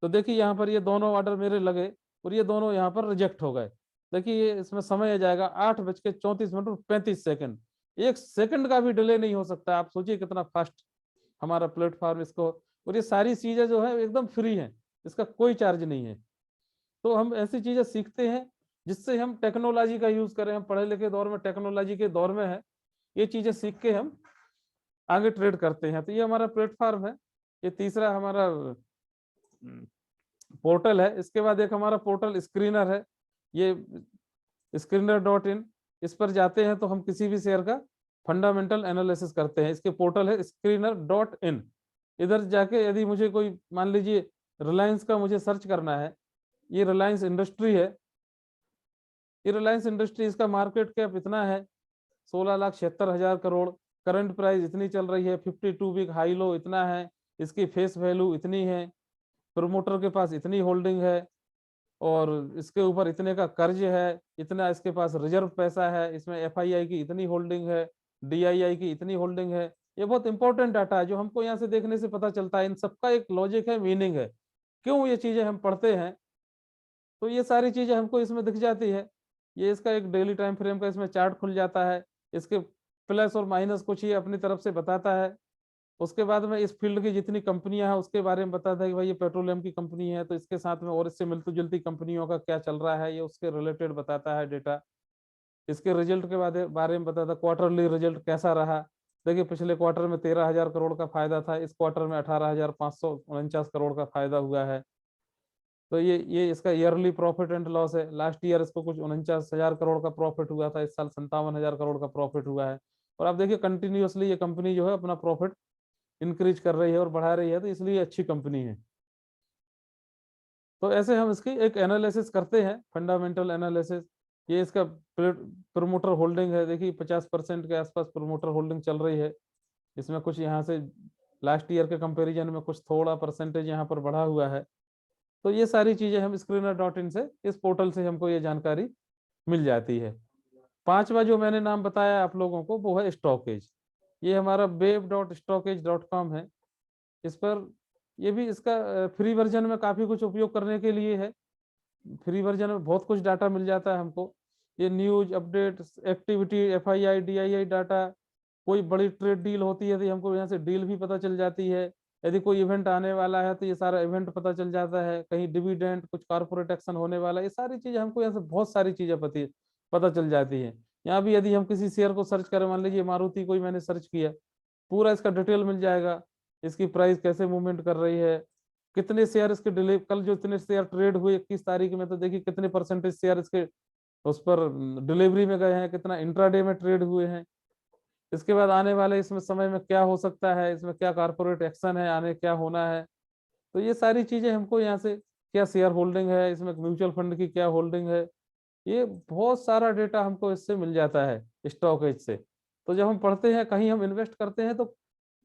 तो देखिए यहाँ पर ये दोनों ऑर्डर मेरे लगे और ये दोनों यहाँ पर रिजेक्ट हो गए। देखिए ये इसमें समय आ जाएगा 8:34 और 35 सेकंड, 1 सेकंड का भी डिले नहीं हो सकता। आप सोचिए कितना फास्ट हमारा प्लेटफॉर्म इसको, और ये सारी चीजें जो है एकदम फ्री हैं, इसका कोई चार्ज नहीं है। तो हम ऐसी चीजें सीखते हैं जिससे हम टेक्नोलॉजी का यूज करें, हम पढ़े लिखे दौर में, टेक्नोलॉजी के दौर में है, ये चीजें सीख के हम आगे ट्रेड करते हैं। तो ये हमारा प्लेटफॉर्म है, ये तीसरा हमारा पोर्टल है। इसके बाद एक हमारा पोर्टल स्क्रीनर है, ये screener.in, इस पर जाते हैं तो हम किसी भी शेयर का फंडामेंटल एनालिसिस करते हैं। इसके पोर्टल है screener.in। इधर जाके यदि मुझे कोई, मान लीजिए रिलायंस का मुझे सर्च करना है, ये रिलायंस इंडस्ट्री है, ये रिलायंस इंडस्ट्री, इसका मार्केट कैप इतना है 16,76,000 करोड़, करंट प्राइस इतनी चल रही है, 52 वीक हाई लो इतना है, इसकी फेस वैल्यू इतनी है, प्रमोटर के पास इतनी होल्डिंग है, और इसके ऊपर इतने का कर्ज है, इतना इसके पास रिजर्व पैसा है, इसमें एफआईआई की इतनी होल्डिंग है, डीआईआई की इतनी होल्डिंग है। ये बहुत इंपॉर्टेंट डाटा है जो हमको यहाँ से देखने से पता चलता है। इन सबका एक लॉजिक है, मीनिंग है, क्यों ये चीजें हम पढ़ते हैं। तो ये सारी चीजें हमको इसमें दिख जाती है। ये इसका एक डेली टाइम फ्रेम का इसमें चार्ट खुल जाता है, इसके प्लस और माइनस कुछ ये अपनी तरफ से बताता है। उसके बाद में इस फील्ड की जितनी कंपनियां हैं उसके बारे में बताता है कि भाई ये पेट्रोलियम की कंपनी है, तो इसके साथ में और इससे मिलती जुलती कंपनियों का क्या चल रहा है, ये उसके रिलेटेड बताता है डेटा। इसके रिजल्ट के बारे में बताता है, क्वार्टरली रिजल्ट कैसा रहा। देखिए पिछले क्वार्टर में 13,000 करोड़ का फायदा था, इस क्वार्टर में 18,549 करोड़ का फायदा हुआ है। तो ये इसका ईयरली प्रॉफिट एंड लॉस है। लास्ट ईयर इसको कुछ 49,000 करोड़ का प्रॉफिट हुआ था, इस साल 57,000 करोड़ का प्रॉफिट हुआ है। और आप देखिए कंटिन्यूअसली ये कंपनी जो है अपना प्रॉफिट इंक्रीज कर रही है और बढ़ा रही है, तो इसलिए अच्छी कंपनी है। तो ऐसे हम इसकी एक एनालिसिस करते हैं, फंडामेंटल एनालिसिस। ये इसका प्रमोटर होल्डिंग है, देखिए 50% के आसपास प्रमोटर होल्डिंग चल रही है। इसमें कुछ यहाँ से लास्ट ईयर के कंपैरिजन में कुछ थोड़ा परसेंटेज यहाँ पर बढ़ा हुआ है। तो ये सारी चीजें हम screener.in से, इस पोर्टल से हमको ये जानकारी मिल जाती है। पांचवा जो मैंने नाम बताया आप लोगों को वो है स्टॉकेज। ये हमारा web.stockage.com है। इस पर ये भी इसका फ्री वर्जन में काफी कुछ उपयोग करने के लिए है। फ्री वर्जन में बहुत कुछ डाटा मिल जाता है हमको, ये news update, activity, FII, DII data, कोई बड़ी ट्रेड डील होती है तो हमको यहाँ से डील भी पता चल जाती है। यदि कोई इवेंट आने वाला है तो ये सारा इवेंट पता चल जाता है, कहीं डिविडेंड, कुछ कॉर्पोरेट एक्शन होने वाला है, ये सारी चीजें हमको यहाँ से बहुत सारी चीजें पता चल जाती है। यहाँ भी यदि हम किसी शेयर को सर्च करें, मान लीजिए मारुति कोई मैंने सर्च किया, पूरा इसका डिटेल मिल जाएगा, इसकी प्राइस कैसे मूवमेंट कर रही है, कितने शेयर इसके डिलीवर, कल जो इतने शेयर ट्रेड हुए 21 तारीख में, तो देखिए कितने परसेंटेज शेयर इसके उस पर डिलीवरी में गए हैं, कितना इंट्राडे में ट्रेड हुए हैं। इसके बाद आने वाले इसमें समय में क्या हो सकता है, इसमें क्या कारपोरेट एक्शन है आने, क्या होना है। तो ये सारी चीजें हमको यहाँ से, क्या शेयर होल्डिंग है इसमें, म्यूचुअल फंड की क्या होल्डिंग है, ये बहुत सारा डेटा हमको इससे मिल जाता है स्टॉकेज से। तो जब हम पढ़ते हैं, कहीं हम इन्वेस्ट करते हैं, तो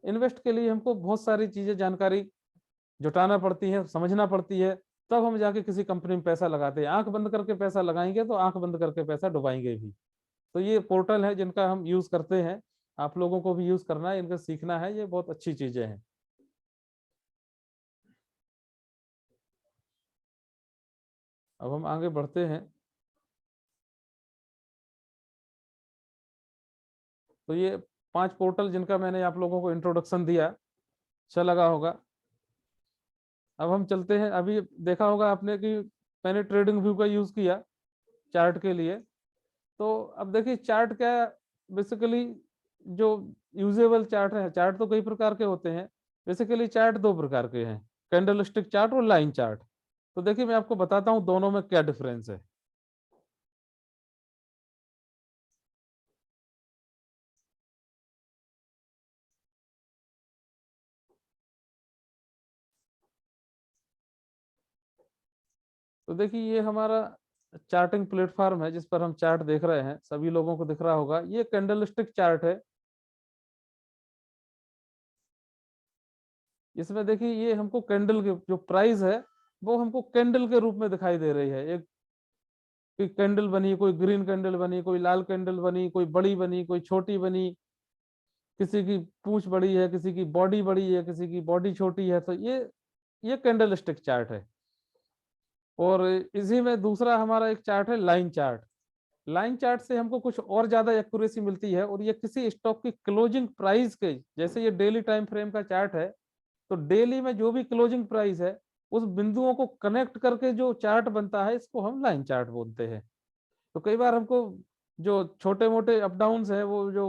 इन्वेस्ट के लिए हमको बहुत सारी चीजें, जानकारी जुटाना पड़ती है, समझना पड़ती है, तब हम जाके किसी कंपनी में पैसा लगाते हैं। आंख बंद करके पैसा लगाएंगे तो आंख बंद करके पैसा डुबाएंगे भी। तो ये पोर्टल है जिनका हम यूज करते हैं, आप लोगों को भी यूज करना है, इनका सीखना है, ये बहुत अच्छी चीजें हैं। अब हम आगे बढ़ते हैं। तो ये 5 पोर्टल जिनका मैंने आप लोगों को इंट्रोडक्शन दिया, अच्छा लगा होगा। अब हम चलते हैं, अभी देखा होगा आपने कि मैंने ट्रेडिंग व्यू का यूज किया चार्ट के लिए। तो अब देखिए चार्ट क्या, बेसिकली जो यूजेबल चार्ट है, चार्ट तो कई प्रकार के होते हैं, बेसिकली चार्ट 2 प्रकार के हैं, कैंडलस्टिक चार्ट और लाइन चार्ट। तो देखिए मैं आपको बताता हूँ दोनों में क्या डिफरेंस है। तो देखिए ये हमारा चार्टिंग प्लेटफॉर्म है जिस पर हम चार्ट देख रहे हैं, सभी लोगों को दिख रहा होगा, ये कैंडलस्टिक चार्ट है। इसमें देखिए ये हमको कैंडल के जो प्राइस है वो हमको कैंडल के रूप में दिखाई दे रही है। एक कोई कैंडल बनी, कोई ग्रीन कैंडल बनी, कोई लाल कैंडल बनी, कोई बड़ी बनी, कोई छोटी बनी, किसी की पूंछ बड़ी है, किसी की बॉडी बड़ी है, किसी की बॉडी छोटी है। तो ये कैंडल स्टिक चार्ट है। और इसी में दूसरा हमारा एक चार्ट है लाइन चार्ट। लाइन चार्ट से हमको कुछ और ज्यादा एक्यूरेसी मिलती है, और ये किसी स्टॉक की क्लोजिंग प्राइस के, जैसे ये डेली टाइम फ्रेम का चार्ट है, तो डेली में जो भी क्लोजिंग प्राइस है उस बिंदुओं को कनेक्ट करके जो चार्ट बनता है इसको हम लाइन चार्ट बोलते हैं। तो कई बार हमको जो छोटे मोटे अप डाउन है वो जो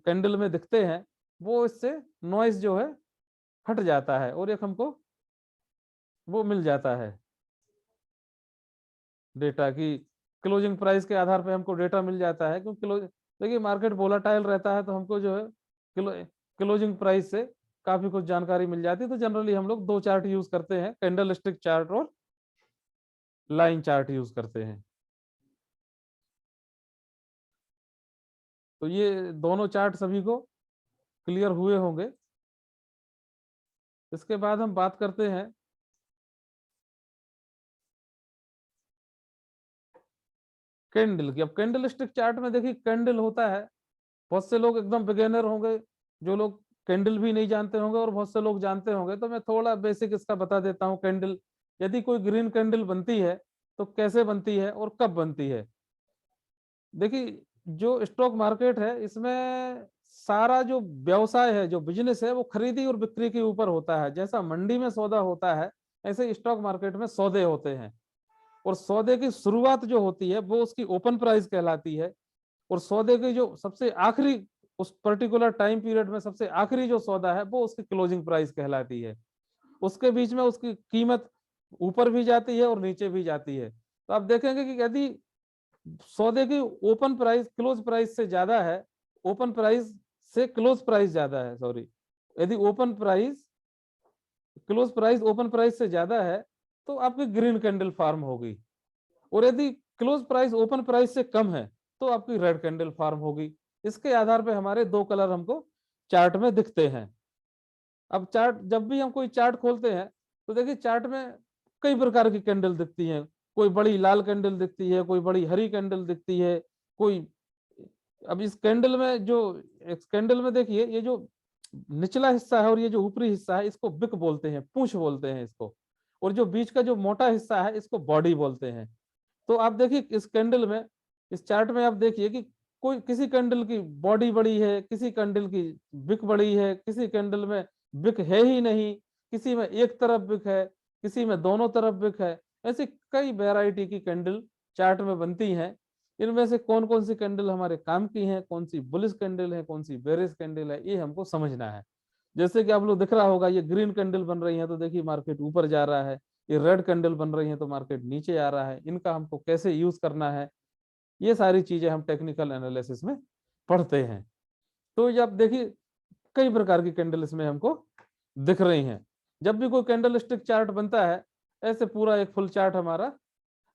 कैंडल में दिखते हैं वो इससे नॉइस जो है हट जाता है, और एक हमको वो मिल जाता है डेटा की क्लोजिंग प्राइस के आधार पे हमको डेटा मिल जाता है। क्योंकि देखिए मार्केट वोलाटाइल रहता है, तो हमको जो है क्लोजिंग प्राइस से काफी कुछ जानकारी मिल जाती है। तो जनरली हम लोग दो चार्ट यूज करते हैं, कैंडल स्टिक चार्ट और लाइन चार्ट यूज करते हैं। तो ये दोनों चार्ट सभी को क्लियर हुए होंगे। इसके बाद हम बात करते हैं कैंडल की। अब कैंडल स्टिक चार्ट में देखिए कैंडल होता है, बहुत से लोग एकदम बिगेनर होंगे जो लोग कैंडल भी नहीं जानते होंगे, और बहुत से लोग जानते होंगे। तो मैं थोड़ा बेसिक इसका बता देता हूँ। कैंडल, यदि कोई ग्रीन कैंडल बनती है तो कैसे बनती है और कब बनती है। देखिए जो स्टॉक मार्केट है इसमें सारा जो व्यवसाय है, जो बिजनेस है, वो खरीदी और बिक्री के ऊपर होता है। जैसा मंडी में सौदा होता है ऐसे स्टॉक मार्केट में सौदे होते हैं। और सौदे की शुरुआत जो होती है वो उसकी ओपन प्राइस कहलाती है। और सौदे की जो सबसे आखिरी, उस पर्टिकुलर टाइम पीरियड में सबसे आखिरी जो सौदा है वो उसकी क्लोजिंग प्राइस कहलाती है। उसके बीच में उसकी कीमत ऊपर भी जाती है और नीचे भी जाती है। तो आप देखेंगे कि यदि सौदे की ओपन प्राइस क्लोज प्राइस से ज्यादा है, ओपन प्राइस से क्लोज प्राइस ज्यादा है, सॉरी, यदि open price close price open price से ज्यादा है तो आपकी ग्रीन कैंडल फार्म होगी। और यदि क्लोज प्राइस ओपन प्राइस से कम है तो आपकी रेड कैंडल फार्म होगी। इसके आधार पे हमारे दो कलर हमको चार्ट में दिखते हैं। अब चार्ट, जब भी हम कोई चार्ट खोलते हैं तो देखिए चार्ट में कई प्रकार की कैंडल दिखती हैं। कोई बड़ी लाल कैंडल दिखती है, कोई बड़ी हरी कैंडल दिखती है, कोई, अब इस कैंडल में जो, इस कैंडल में देखिए ये जो निचला हिस्सा है और ये जो ऊपरी हिस्सा है इसको बिक बोलते हैं, पूंछ बोलते हैं इसको। और जो बीच का जो मोटा हिस्सा है इसको बॉडी बोलते हैं। तो आप देखिए इस कैंडल में, इस चार्ट में आप देखिए कि कोई किसी कैंडल की बॉडी बड़ी है, किसी कैंडल की बिक बड़ी है, किसी कैंडल में बिक है ही नहीं, किसी में एक तरफ बिक है, किसी में दोनों तरफ बिक है। ऐसी कई वैरायटी की कैंडल चार्ट में बनती हैं। इनमें से कौन कौन सी कैंडल हमारे काम की है, कौन सी बुलिश कैंडल है, कौन सी बेरिश कैंडल है, ये हमको समझना है। जैसे कि आप लोग दिख रहा होगा ये ग्रीन कैंडल बन रही है तो देखिए मार्केट ऊपर जा रहा है, ये रेड कैंडल बन रही है तो मार्केट नीचे आ रहा है। इनका हमको कैसे यूज करना है, ये सारी चीजें हम टेक्निकल एनालिसिस में पढ़ते हैं। तो जब देखिए कई प्रकार की कैंडल इसमें हमको दिख रही हैं। जब भी कोई कैंडल स्टिक चार्ट बनता है ऐसे पूरा एक फुल चार्ट हमारा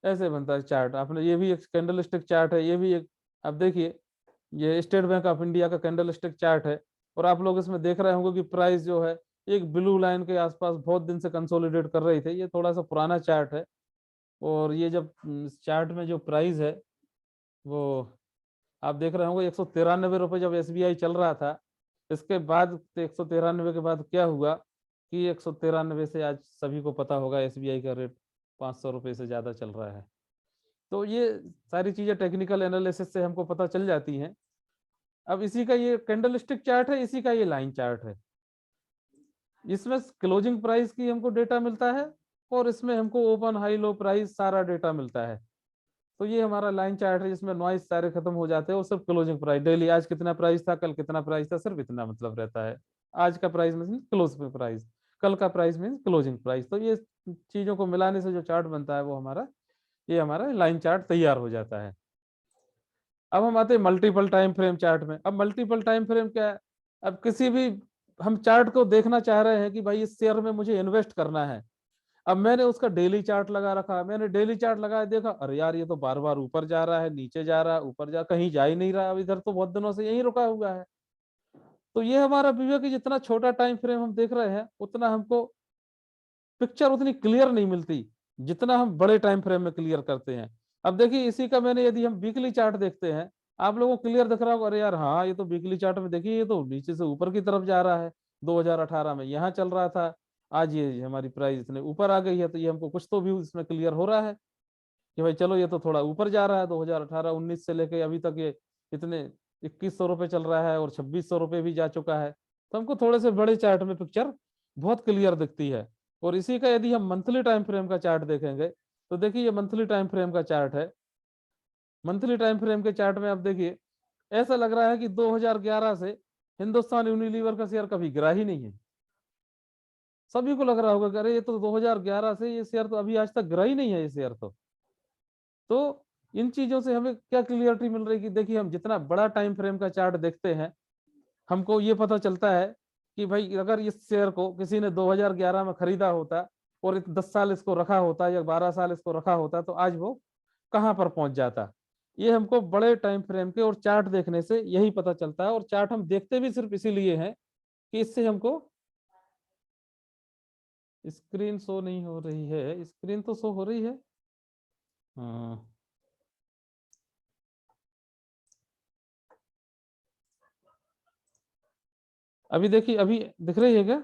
ऐसे बनता है चार्ट। आपने, ये भी एक कैंडल स्टिक चार्ट है, ये भी एक, आप देखिए ये स्टेट बैंक ऑफ इंडिया का कैंडल स्टिक चार्ट है। और आप लोग इसमें देख रहे होंगे कि प्राइस जो है एक ब्लू लाइन के आसपास बहुत दिन से कंसोलिडेट कर रही थे। ये थोड़ा सा पुराना चार्ट है। और ये जब चार्ट में जो प्राइस है वो आप देख रहे होंगे 193 रुपये जब एसबीआई चल रहा था। इसके बाद 193 के बाद क्या हुआ कि 193 से आज सभी को पता होगा एसबीआई का रेट 500 रुपये से ज्यादा चल रहा है। तो ये सारी चीजें टेक्निकल एनालिसिस से हमको पता चल जाती हैं। अब इसी का ये कैंडल स्टिक चार्ट है, इसी का ये लाइन चार्ट है। इसमें क्लोजिंग प्राइस की हमको डेटा मिलता है और इसमें हमको ओपन हाई लो प्राइस सारा डेटा मिलता है। तो ये हमारा लाइन चार्ट है जिसमें नॉइस सारे खत्म हो जाते हैं और सिर्फ क्लोजिंग प्राइस, डेली आज कितना प्राइस था, कल कितना प्राइस था, सिर्फ इतना मतलब रहता है। आज का प्राइस मीन क्लोज प्राइस, कल का प्राइस मीन क्लोजिंग प्राइस। तो ये चीजों को मिलाने से जो चार्ट बनता है वो हमारा, ये हमारा लाइन चार्ट तैयार हो जाता है। अब हम आते हैं मल्टीपल टाइम फ्रेम चार्ट में। अब मल्टीपल टाइम फ्रेम क्या है, अब किसी भी, हम चार्ट को देखना चाह रहे हैं कि भाई इस शेयर में मुझे इन्वेस्ट करना है। अब मैंने उसका डेली चार्ट लगा रखा है, मैंने डेली चार्ट लगाया, देखा अरे यार ये तो बार बार ऊपर जा रहा है, नीचे जा रहा है, ऊपर जा, कहीं जा ही नहीं रहा, अब इधर तो बहुत दिनों से यही रुका हुआ है। तो ये हमारा व्यू है कि जितना छोटा टाइम फ्रेम हम देख रहे हैं उतना हमको पिक्चर उतनी क्लियर नहीं मिलती जितना हम बड़े टाइम फ्रेम में क्लियर करते हैं। अब देखिए इसी का मैंने, यदि हम वीकली चार्ट देखते हैं, आप लोगों को क्लियर दिख रहा होगा, अरे यार हाँ ये तो वीकली चार्ट में देखिए ये तो नीचे से ऊपर की तरफ जा रहा है। 2018 में यहाँ चल रहा था, आज ये हमारी प्राइस इतने ऊपर आ गई है, तो ये हमको कुछ तो व्यू इसमें क्लियर हो रहा है कि भाई चलो ये तो थोड़ा ऊपर जा रहा है। 2018-19 से लेके अभी तक ये इतने 2100 रुपये चल रहा है और 2600 रुपये भी जा चुका है। तो हमको थोड़े से बड़े चार्ट में पिक्चर बहुत क्लियर दिखती है। और इसी का यदि हम मंथली टाइम फ्रेम का चार्ट देखेंगे तो देखिए ये मंथली टाइम फ्रेम का चार्ट है। मंथली टाइम फ्रेम के चार्ट में आप देखिए ऐसा लग रहा है कि 2011 से हिंदुस्तान यूनिलीवर का शेयर कभी गिरा ही नहीं है। सभी को लग रहा होगा कि अरे ये तो 2011 से ये शेयर तो अभी आज तक गिरा ही नहीं है ये शेयर। तो इन चीजों से हमें क्या क्लियरिटी मिल रही है कि देखिए हम जितना बड़ा टाइम फ्रेम का चार्ट देखते हैं हमको ये पता चलता है कि भाई अगर इस शेयर को किसी ने 2011 में खरीदा होता और 10 साल इसको रखा होता या 12 साल इसको रखा होता तो आज वो कहाँ पर पहुंच जाता। ये हमको बड़े टाइम फ्रेम के और चार्ट देखने से यही पता चलता है। और चार्ट हम देखते भी सिर्फ इसीलिए हैं कि इससे हमको, स्क्रीन शो नहीं हो रही है, स्क्रीन तो शो हो रही है। हाँ अभी देखिए, अभी दिख रही है क्या?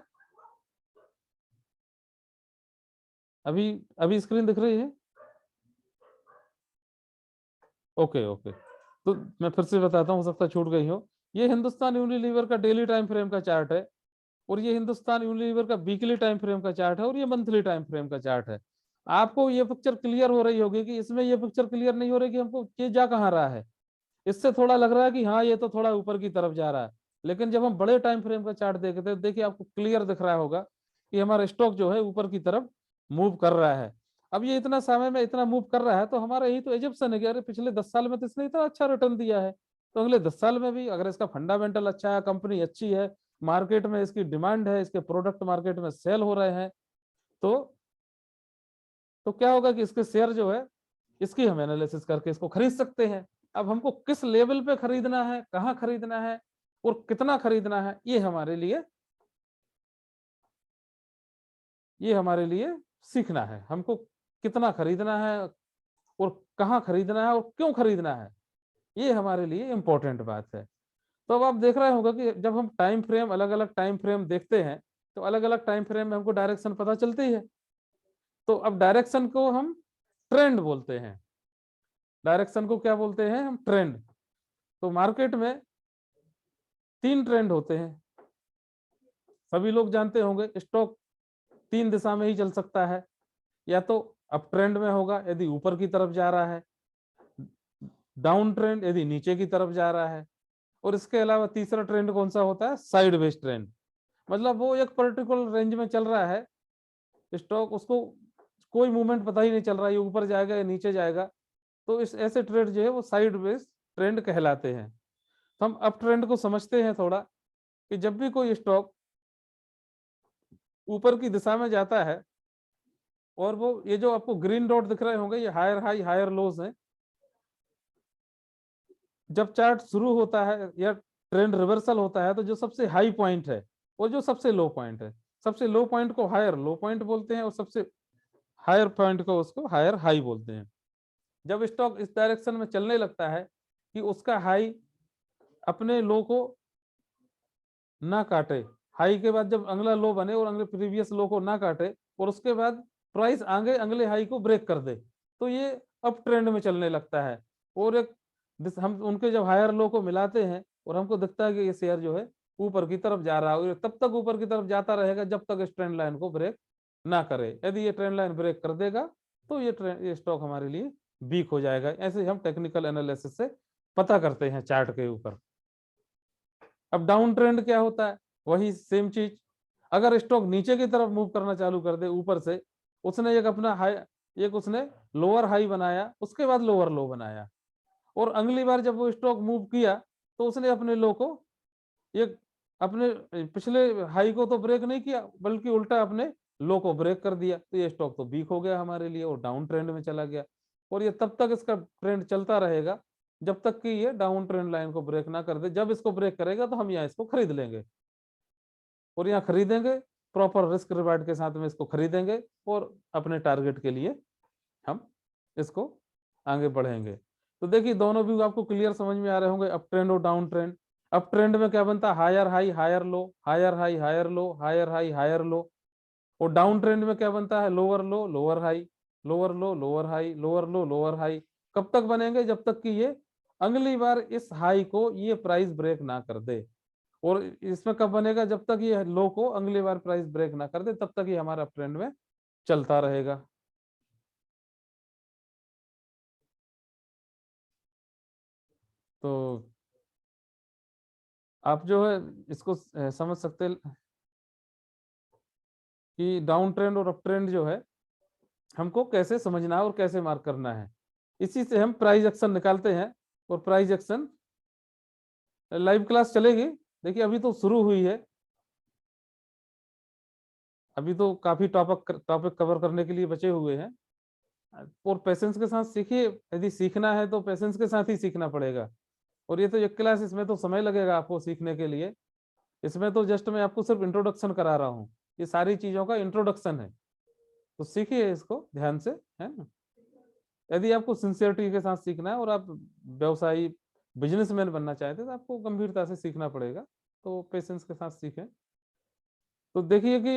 अभी अभी स्क्रीन दिख रही है? ओके ओके, तो मैं फिर से बताता हूँ, हो सकता है छूट गई हो। ये हिंदुस्तान यूनिलीवर का डेली टाइम फ्रेम का चार्ट है और ये हिंदुस्तान यूनिलीवर का वीकली टाइम फ्रेम का चार्ट है और ये मंथली टाइम फ्रेम का चार्ट है। आपको ये पिक्चर क्लियर हो रही होगी कि इसमें ये पिक्चर क्लियर नहीं हो रही कि हमको ये जा कहाँ रहा है। इससे थोड़ा लग रहा है कि हाँ ये तो थोड़ा ऊपर की तरफ जा रहा है, लेकिन जब हम बड़े टाइम फ्रेम का चार्ट देखते हैं देखिए आपको क्लियर दिख रहा होगा कि हमारा स्टॉक जो है ऊपर की तरफ मूव कर रहा है। अब ये इतना समय में इतना मूव कर रहा है तो हमारा यही तो एजप्शन है कि अरे पिछले 10 साल में तो इसने इतना अच्छा रिटर्न दिया है, तो अगले 10 साल में भी अगर इसका फंडामेंटल अच्छा है, कंपनी अच्छी है, मार्केट में इसकी डिमांड है, इसके प्रोडक्ट मार्केट में सेल हो रहे हैं, तो क्या होगा कि इसके शेयर जो है इसकी हम एनालिसिस करके इसको खरीद सकते हैं। अब हमको किस लेवल पे खरीदना है, कहाँ खरीदना है और कितना खरीदना है, ये हमारे लिए सीखना है। हमको कितना खरीदना है और कहाँ खरीदना है और क्यों खरीदना है, ये हमारे लिए इंपॉर्टेंट बात है। तो अब आप देख रहे होगा कि जब हम टाइम फ्रेम, अलग अलग टाइम फ्रेम देखते हैं तो अलग अलग टाइम फ्रेम में हमको डायरेक्शन पता चलती है। तो अब डायरेक्शन को हम ट्रेंड बोलते हैं। डायरेक्शन को क्या बोलते हैं हम? ट्रेंड। तो मार्केट में 3 ट्रेंड होते हैं, सभी लोग जानते होंगे। स्टॉक 3 दिशा में ही चल सकता है, या तो अप ट्रेंड में होगा यदि ऊपर की तरफ जा रहा है, डाउन ट्रेंड यदि नीचे की तरफ जा रहा है, और इसके अलावा तीसरा ट्रेंड कौन सा होता है? Sideways trend. मतलब वो एक पर्टिकुलर रेंज में चल रहा है स्टॉक, उसको कोई मूवमेंट पता ही नहीं चल रहा है ये ऊपर जाएगा या नीचे जाएगा, तो इस ऐसे ट्रेड जो है वो साइड वेज ट्रेंड कहलाते हैं। तो हम अप ट्रेंड को समझते हैं थोड़ा, कि जब भी कोई स्टॉक ऊपर की दिशा में जाता है और वो ये जो आपको ग्रीन डॉट दिख रहे होंगे ये हायर हाई हायर लोज हैं। जब चार्ट शुरू होता है या ट्रेंड रिवर्सल होता है तो जो सबसे हाई पॉइंट है और जो सबसे लो पॉइंट है, सबसे लो पॉइंट को हायर लो पॉइंट बोलते हैं और सबसे हायर पॉइंट को उसको हायर हाई बोलते हैं। जब स्टॉक इस डायरेक्शन में चलने लगता है कि उसका हाई अपने लो को ना काटे, हाई के बाद जब अगला लो बने और अगले प्रीवियस लो को ना काटे और उसके बाद प्राइस आगे अगले हाई को ब्रेक कर दे, तो ये अप ट्रेंड में चलने लगता है। और एक हम उनके जब हायर लो को मिलाते हैं और हमको दिखता है कि ये शेयर जो है ऊपर की तरफ जा रहा है, तब तक ऊपर की तरफ जाता रहेगा जब तक इस ट्रेंड लाइन को ब्रेक ना करे। यदि ये ट्रेंड लाइन ब्रेक कर देगा तो ये स्टॉक हमारे लिए वीक हो जाएगा। ऐसे हम टेक्निकल एनालिसिस से पता करते हैं चार्ट के ऊपर। अब डाउन ट्रेंड क्या होता है? वही सेम चीज, अगर स्टॉक नीचे की तरफ मूव करना चालू कर दे ऊपर से, उसने एक अपना हाई, एक उसने लोअर हाई बनाया, उसके बाद लोअर लो बनाया, और अगली बार जब वो स्टॉक मूव किया तो उसने अपने लो को, एक अपने पिछले हाई को तो ब्रेक नहीं किया बल्कि उल्टा अपने लो को ब्रेक कर दिया, तो ये स्टॉक तो वीक हो गया हमारे लिए और डाउन ट्रेंड में चला गया। और ये तब तक इसका ट्रेंड चलता रहेगा जब तक कि ये डाउन ट्रेंड लाइन को ब्रेक ना कर दे। जब इसको ब्रेक करेगा तो हम यहाँ इसको खरीद लेंगे, और यहाँ खरीदेंगे प्रॉपर रिस्क रिवार्ड के साथ में इसको खरीदेंगे, और अपने टारगेट के लिए हम इसको आगे बढ़ेंगे। तो देखिए दोनों व्यू आपको क्लियर समझ में आ रहे होंगे, अप ट्रेंड और डाउन ट्रेंड। अप ट्रेंड में क्या बनता है, higher high higher low, higher high higher low, higher high higher low. और डाउन ट्रेंड में क्या बनता है, lower low lower high, lower low lower high, lower low lower high. कब तक बनेंगे, जब तक कि ये अगली बार इस हाई को ये प्राइस ब्रेक ना कर दे। और इसमें कब बनेगा, जब तक ये लो को अगली बार प्राइस ब्रेक ना कर दे, तब तक ये हमारा अप ट्रेंड में चलता रहेगा। तो आप जो है इसको समझ सकते हैं कि डाउन ट्रेंड और अप ट्रेंड जो है हमको कैसे समझना है और कैसे मार्क करना है। इसी से हम प्राइस एक्शन निकालते हैं। और प्राइस एक्शन लाइव क्लास चलेगी, देखिए अभी तो शुरू हुई है, अभी तो काफी टॉपिक कवर करने के लिए बचे हुए हैं। और पेशेंस के साथ सीखिए, यदि सीखना है तो पेशेंस के साथ ही सीखना पड़ेगा। और ये तो एक क्लास, इसमें तो समय लगेगा आपको सीखने के लिए। इसमें तो जस्ट मैं आपको सिर्फ इंट्रोडक्शन करा रहा हूँ, ये सारी चीजों का इंट्रोडक्शन है। तो सीखिए इसको ध्यान से, है ना। यदि आपको सिंसियरिटी के साथ सीखना है और आप व्यवसायी बिजनेसमैन बनना चाहते हैं तो आपको गंभीरता से सीखना पड़ेगा। तो पेशेंस के साथ सीखें। तो देखिए कि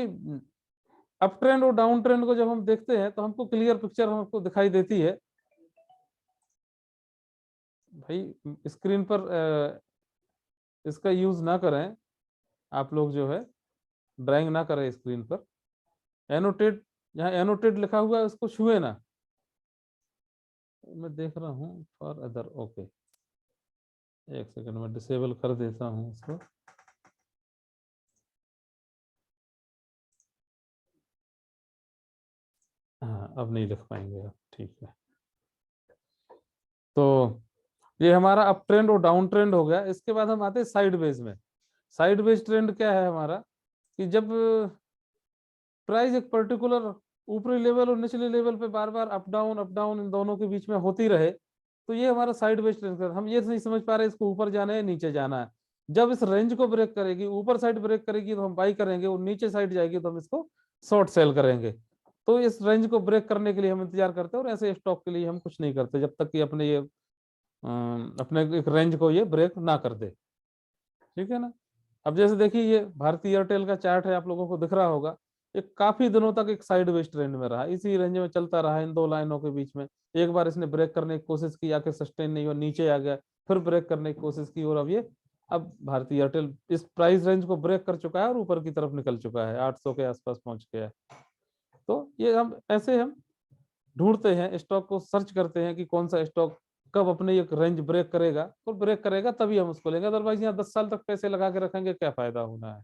अप ट्रेंड और डाउन ट्रेंड को जब हम देखते हैं तो हमको क्लियर पिक्चर हमको दिखाई देती है। भाई स्क्रीन पर इसका यूज ना करें, आप लोग जो है ड्राइंग ना करें स्क्रीन पर। एनोटेट, यहाँ एनोटेट लिखा हुआ है उसको छुए ना। मैं देख रहा हूँ फॉर अदर, ओके एक सेकंड में डिसेबल कर देता हूँ इसको। हाँ अब नहीं लिख पाएंगे आप, ठीक है। तो ये हमारा अप ट्रेंड और डाउन ट्रेंड हो गया। इसके बाद हम आते हैं साइड वेज में। साइड वेज ट्रेंड क्या है हमारा, कि जब प्राइस एक पर्टिकुलर ऊपरी लेवल और निचले लेवल पे बार बार अप डाउन इन दोनों के बीच में होती रहे, तो ये हमारा साइड वेज ट्रेंड। हम ये नहीं समझ पा रहे इसको ऊपर जाना है नीचे जाना है। जब इस रेंज को ब्रेक करेगी, ऊपर साइड ब्रेक करेगी तो हम बाई करेंगे, और नीचे साइड जाएगी तो हम इसको शॉर्ट सेल करेंगे। तो इस रेंज को ब्रेक करने के लिए हम इंतजार करते हैं, और ऐसे स्टॉक के लिए हम कुछ नहीं करते जब तक कि अपने ये अपने एक रेंज को ये ब्रेक ना कर दे। ठीक है ना। अब जैसे देखिए ये भारतीय एयरटेल का चार्ट है, आप लोगों को दिख रहा होगा। ये काफी दिनों तक एक साइड वेज ट्रेंड में रहा, इसी रेंज में चलता रहा इन दो लाइनों के बीच में। एक बार इसने ब्रेक करने की कोशिश की, आके सस्टेन नहीं हुआ, नीचे आ गया, फिर ब्रेक करने की कोशिश की, और अब भारतीय एयरटेल इस प्राइस रेंज को ब्रेक कर चुका है और ऊपर की तरफ निकल चुका है, 800 के आसपास पहुंच गया है। तो ये हम ऐसे हम ढूंढते हैं, स्टॉक को सर्च करते हैं कि कौन सा स्टॉक कब अपने एक रेंज ब्रेक करेगा, और ब्रेक करेगा तभी हम उसको लेंगे। अदरवाइज यहाँ 10 साल तक पैसे लगा के रखेंगे, क्या फायदा होना है।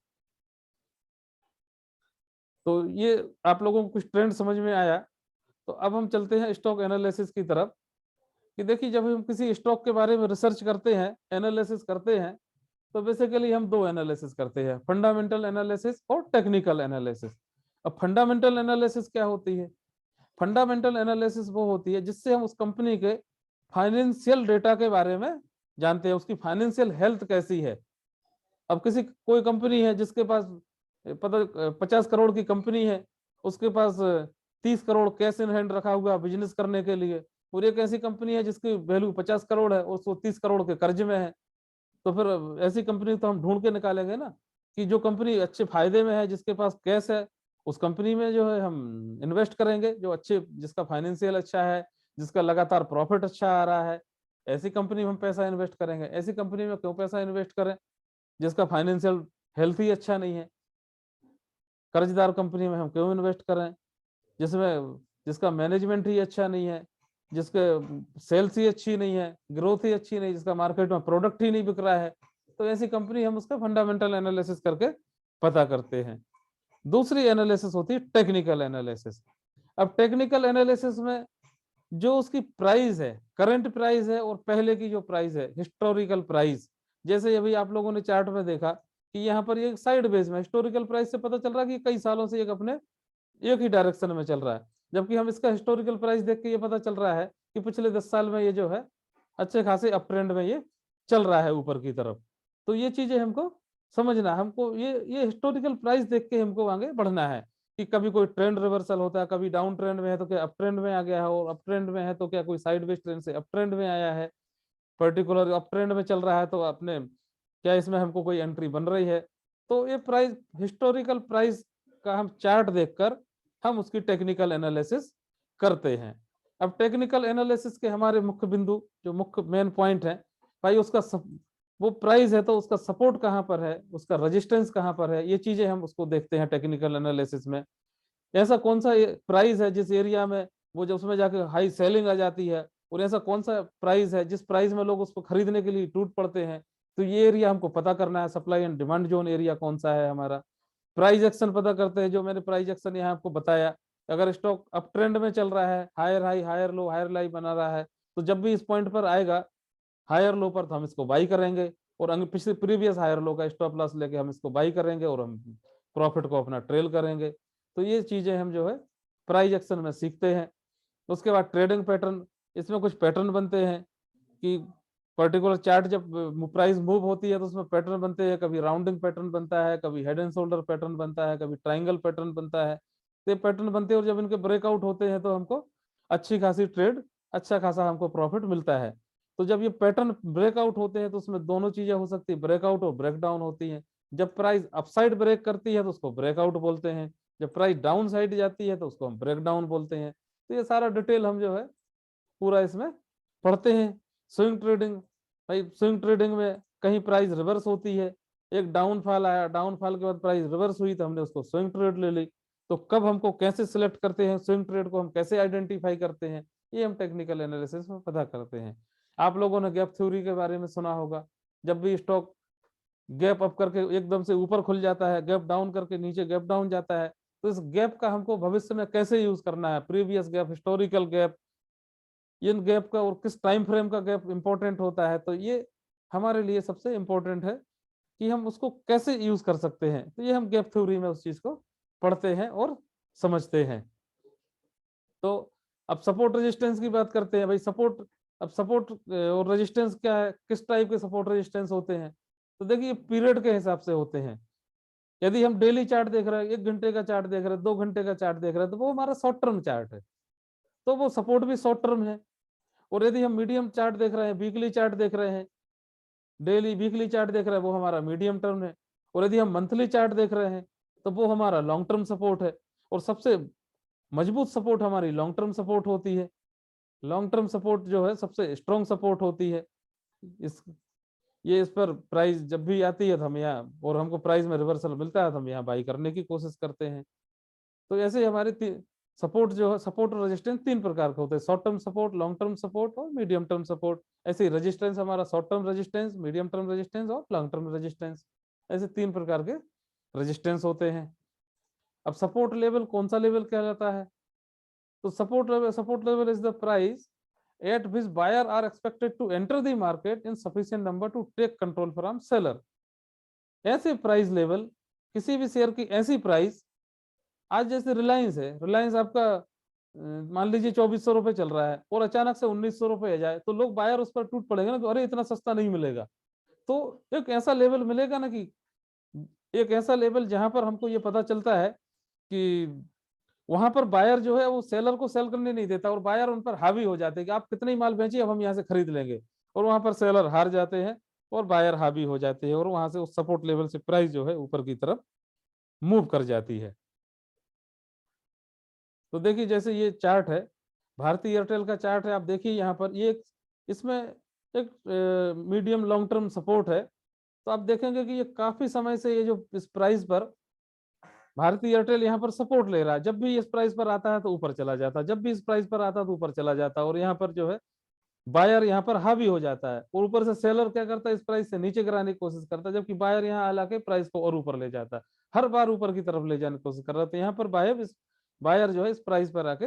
तो ये आप लोगों को कुछ ट्रेंड समझ में आया। तो अब हम चलते हैं स्टॉक एनालिसिस की तरफ। कि देखिए जब हम किसी स्टॉक के बारे में रिसर्च करते हैं, एनालिसिस करते हैं, तो बेसिकली हम दो एनालिसिस करते हैं, फंडामेंटल एनालिसिस और टेक्निकल एनालिसिस। अब फंडामेंटल एनालिसिस क्या होती है, फंडामेंटल एनालिसिस वो होती है जिससे हम उस कंपनी के फाइनेंशियल डेटा के बारे में जानते हैं, उसकी फाइनेंशियल हेल्थ कैसी है। अब किसी कोई कंपनी है जिसके पास पता 50 करोड़ की कंपनी है, उसके पास 30 करोड़ कैश इन हैंड रखा हुआ बिजनेस करने के लिए, और एक ऐसी कंपनी है जिसकी वैल्यू 50 करोड़ है और उसको 30 करोड़ के कर्ज में है। तो फिर ऐसी कंपनी तो हम ढूंढ के निकालेंगे ना, कि जो कंपनी अच्छे फायदे में है, जिसके पास कैश है, उस कंपनी में जो है हम इन्वेस्ट करेंगे, जो अच्छे जिसका फाइनेंशियल अच्छा है, जिसका लगातार प्रॉफिट अच्छा आ रहा है, ऐसी कंपनी में हम पैसा इन्वेस्ट करेंगे। ऐसी कंपनी में क्यों पैसा इन्वेस्ट करें जिसका फाइनेंशियल हेल्थ ही अच्छा नहीं है। कर्जदार कंपनी में हम क्यों इन्वेस्ट करें जिसमें जिसका मैनेजमेंट ही अच्छा नहीं है, जिसके सेल्स ही अच्छी नहीं है, ग्रोथ ही अच्छी नहीं, जिसका मार्केट में प्रोडक्ट ही नहीं बिक रहा है। तो ऐसी कंपनी हम उसका फंडामेंटल एनालिसिस करके पता करते हैं। दूसरी एनालिसिस होती है टेक्निकल एनालिसिस। अब टेक्निकल एनालिसिस में जो उसकी प्राइस है, करंट प्राइस है, और पहले की जो प्राइस है, हिस्टोरिकल प्राइस। जैसे अभी आप लोगों ने चार्ट में देखा कि यहाँ पर ये साइड बेस में हिस्टोरिकल प्राइस से पता चल रहा है कि कई सालों से एक अपने एक ही डायरेक्शन में चल रहा है। जबकि हम इसका हिस्टोरिकल प्राइस देख के ये पता चल रहा है कि पिछले 10 साल में ये जो है अच्छे खासे अप ट्रेंड में ये चल रहा है ऊपर की तरफ। तो ये चीजें हमको समझना, हमको ये हिस्टोरिकल प्राइस देख के हमको आगे बढ़ना है कि कभी कोई ट्रेंड रिवर्सल होता है, कभी डाउन ट्रेंड में है तो क्या अप ट्रेंड में आ गया है, और अप ट्रेंड में है तो क्या कोई साइडवेज ट्रेंड से अप ट्रेंड में आया है, पर्टिकुलर अप ट्रेंड में चल रहा है तो अपने क्या इसमें हमको कोई एंट्री बन रही है। तो ये प्राइस, हिस्टोरिकल प्राइस का हम चार्ट देखकर हम उसकी टेक्निकल एनालिसिस करते हैं। अब टेक्निकल एनालिसिस के हमारे मुख्य बिंदु, जो मुख्य मेन पॉइंट है भाई, उसका वो प्राइस है तो उसका सपोर्ट कहाँ पर है, उसका रेजिस्टेंस कहाँ पर है, ये चीजें हम उसको देखते हैं टेक्निकल एनालिसिस में। ऐसा कौन सा प्राइस है जिस एरिया में वो जब उसमें जाके हाई सेलिंग आ जाती है, और ऐसा कौन सा प्राइस है जिस प्राइस में लोग उसको खरीदने के लिए टूट पड़ते हैं। तो ये एरिया हमको पता करना है, supply and demand zone area कौन सा है हमारा। प्राइस एक्शन पता करते हैं, जो मैंने प्राइस एक्शन यहाँ आपको बताया, अगर स्टॉक अप ट्रेंड में चल रहा है, higher high higher low higher low बना रहा है, तो जब भी इस पॉइंट पर आएगा हायर लो पर, तो हम इसको बाई करेंगे, और पिछले प्रीवियस हायर लो का स्टॉप लॉस लेके हम इसको बाई करेंगे, और हम प्रॉफिट को अपना ट्रेल करेंगे। तो ये चीजें हम जो है प्राइस एक्शन में सीखते हैं। उसके बाद ट्रेडिंग पैटर्न, इसमें कुछ पैटर्न बनते हैं कि पर्टिकुलर चार्ट जब प्राइस मूव होती है तो उसमें पैटर्न बनते हैं, कभी राउंडिंग पैटर्न बनता है, कभी हेड एंड शोल्डर पैटर्न बनता है, कभी ट्राइंगल पैटर्न बनता है। तो ये पैटर्न बनते हैं, और जब इनके ब्रेकआउट होते हैं तो हमको अच्छी खासी ट्रेड, अच्छा खासा हमको प्रॉफिट मिलता है। तो जब ये पैटर्न ब्रेकआउट होते हैं तो उसमें दोनों चीजें हो सकती है, ब्रेकआउट और ब्रेकडाउन होती है। जब प्राइस अपसाइड ब्रेक करती है तो उसको ब्रेकआउट बोलते हैं, जब प्राइस डाउन साइड जाती है तो उसको हम ब्रेकडाउन बोलते हैं। तो ये सारा डिटेल हम जो है पूरा इसमें पढ़ते हैं। स्विंग ट्रेडिंग, भाई स्विंग ट्रेडिंग में कहीं प्राइस रिवर्स होती है, एक डाउनफॉल आया, डाउनफॉल के बाद प्राइस रिवर्स हुई तो हमने उसको स्विंग ट्रेड ले ली। तो कब हमको कैसे सिलेक्ट करते हैं स्विंग ट्रेड को, हम कैसे आइडेंटिफाई करते हैं, ये हम टेक्निकल एनालिसिस में पता करते हैं। आप लोगों ने गैप थ्योरी के बारे में सुना होगा, जब भी स्टॉक गैप अप करके एकदम से ऊपर खुल जाता है, गैप डाउन करके नीचे गैप डाउन जाता है, तो इस गैप का हमको भविष्य में कैसे यूज करना है, प्रीवियस गैप, हिस्टोरिकल गैप, इन गैप का और किस टाइम फ्रेम का गैप इंपॉर्टेंट होता है, तो ये हमारे लिए सबसे इंपॉर्टेंट है कि हम उसको कैसे यूज कर सकते हैं। तो ये हम गैप थ्योरी में उस चीज को पढ़ते हैं और समझते हैं। तो अब सपोर्ट रेजिस्टेंस की बात करते हैं भाई। सपोर्ट, अब सपोर्ट और रेजिस्टेंस क्या है, किस टाइप के सपोर्ट रेजिस्टेंस होते हैं। तो देखिए पीरियड के हिसाब से होते हैं। यदि हम डेली चार्ट देख रहे हैं, 1 घंटे का चार्ट देख रहे हैं, 2 घंटे का चार्ट देख रहे हैं, तो वो हमारा शॉर्ट टर्म चार्ट है, तो वो सपोर्ट भी शॉर्ट टर्म है। और यदि हम मीडियम चार्ट देख रहे हैं, वीकली चार्ट देख रहे हैं, डेली वीकली चार्ट देख रहे हैं, वो हमारा मीडियम टर्म है। और यदि हम मंथली चार्ट देख रहे हैं तो वो हमारा लॉन्ग टर्म सपोर्ट है। और सबसे मजबूत सपोर्ट हमारी लॉन्ग टर्म सपोर्ट होती है। लॉन्ग टर्म सपोर्ट जो है सबसे स्ट्रॉन्ग सपोर्ट होती है। इस ये इस पर प्राइस जब भी आती है तो हम यहाँ, और हमको प्राइस में रिवर्सल मिलता है तो हम यहाँ बाई करने की कोशिश करते हैं। तो ऐसे हमारे सपोर्ट जो है, सपोर्ट और रेजिस्टेंस 3 प्रकार के होते हैं, short term support, long term support और मीडियम टर्म सपोर्ट। ऐसे ही रेजिस्टेंस हमारा short term resistance, medium term resistance और लॉन्ग टर्म रेजिस्टेंस, ऐसे 3 प्रकार के रेजिस्टेंस होते हैं। अब सपोर्ट लेवल कौन सा लेवल कहलाता है, तो support level is the price at which buyer are expected to enter the market in sufficient number to take control from seller। ऐसे प्राइस लेवल, किसी भी शेयर की ऐसी प्राइस, आज जैसे रिलायंस है, रिलायंस आपका मान लीजिए 2400 रुपए चल रहा है और अचानक से 1900 रुपए आ जाए, तो लोग बायर उस पर टूट पड़ेंगे ना, तो अरे इतना सस्ता नहीं मिलेगा। तो एक ऐसा लेवल मिलेगा ना कि एक ऐसा लेवल जहां पर हमको ये पता चलता है कि वहां पर बायर जो है वो सेलर को सेल करने नहीं देता, और बायर उन पर हावी हो जाते हैं कि आप कितने ही माल बेचिए, अब हम यहाँ से खरीद लेंगे। और वहां पर सेलर हार जाते हैं और बायर हावी हो जाते हैं, और वहां से उस सपोर्ट लेवल से प्राइस जो है ऊपर की तरफ मूव कर जाती है। तो देखिए जैसे ये चार्ट है, भारतीय एयरटेल का चार्ट है, आप देखिए यहाँ पर ये इसमें एक मीडियम लॉन्ग टर्म सपोर्ट है। तो आप देखेंगे कि ये काफी समय से ये जो इस प्राइस पर भारतीय एयरटेल यहाँ पर सपोर्ट ले रहा है, जब भी इस प्राइस पर आता है तो ऊपर चला जाता है, जब भी इस प्राइस पर आता है तो ऊपर चला जाता है, और यहाँ पर जो है बायर यहाँ पर हावी हो जाता है, और ऊपर से सेलर क्या करता है, इस प्राइस से नीचे गिराने की कोशिश करता है, जबकि बायर यहाँ आला के प्राइस को और ऊपर ले जाता है, हर बार ऊपर की तरफ ले जाने की कोशिश कर रहा था। यहाँ पर बायर जो है इस प्राइस पर आके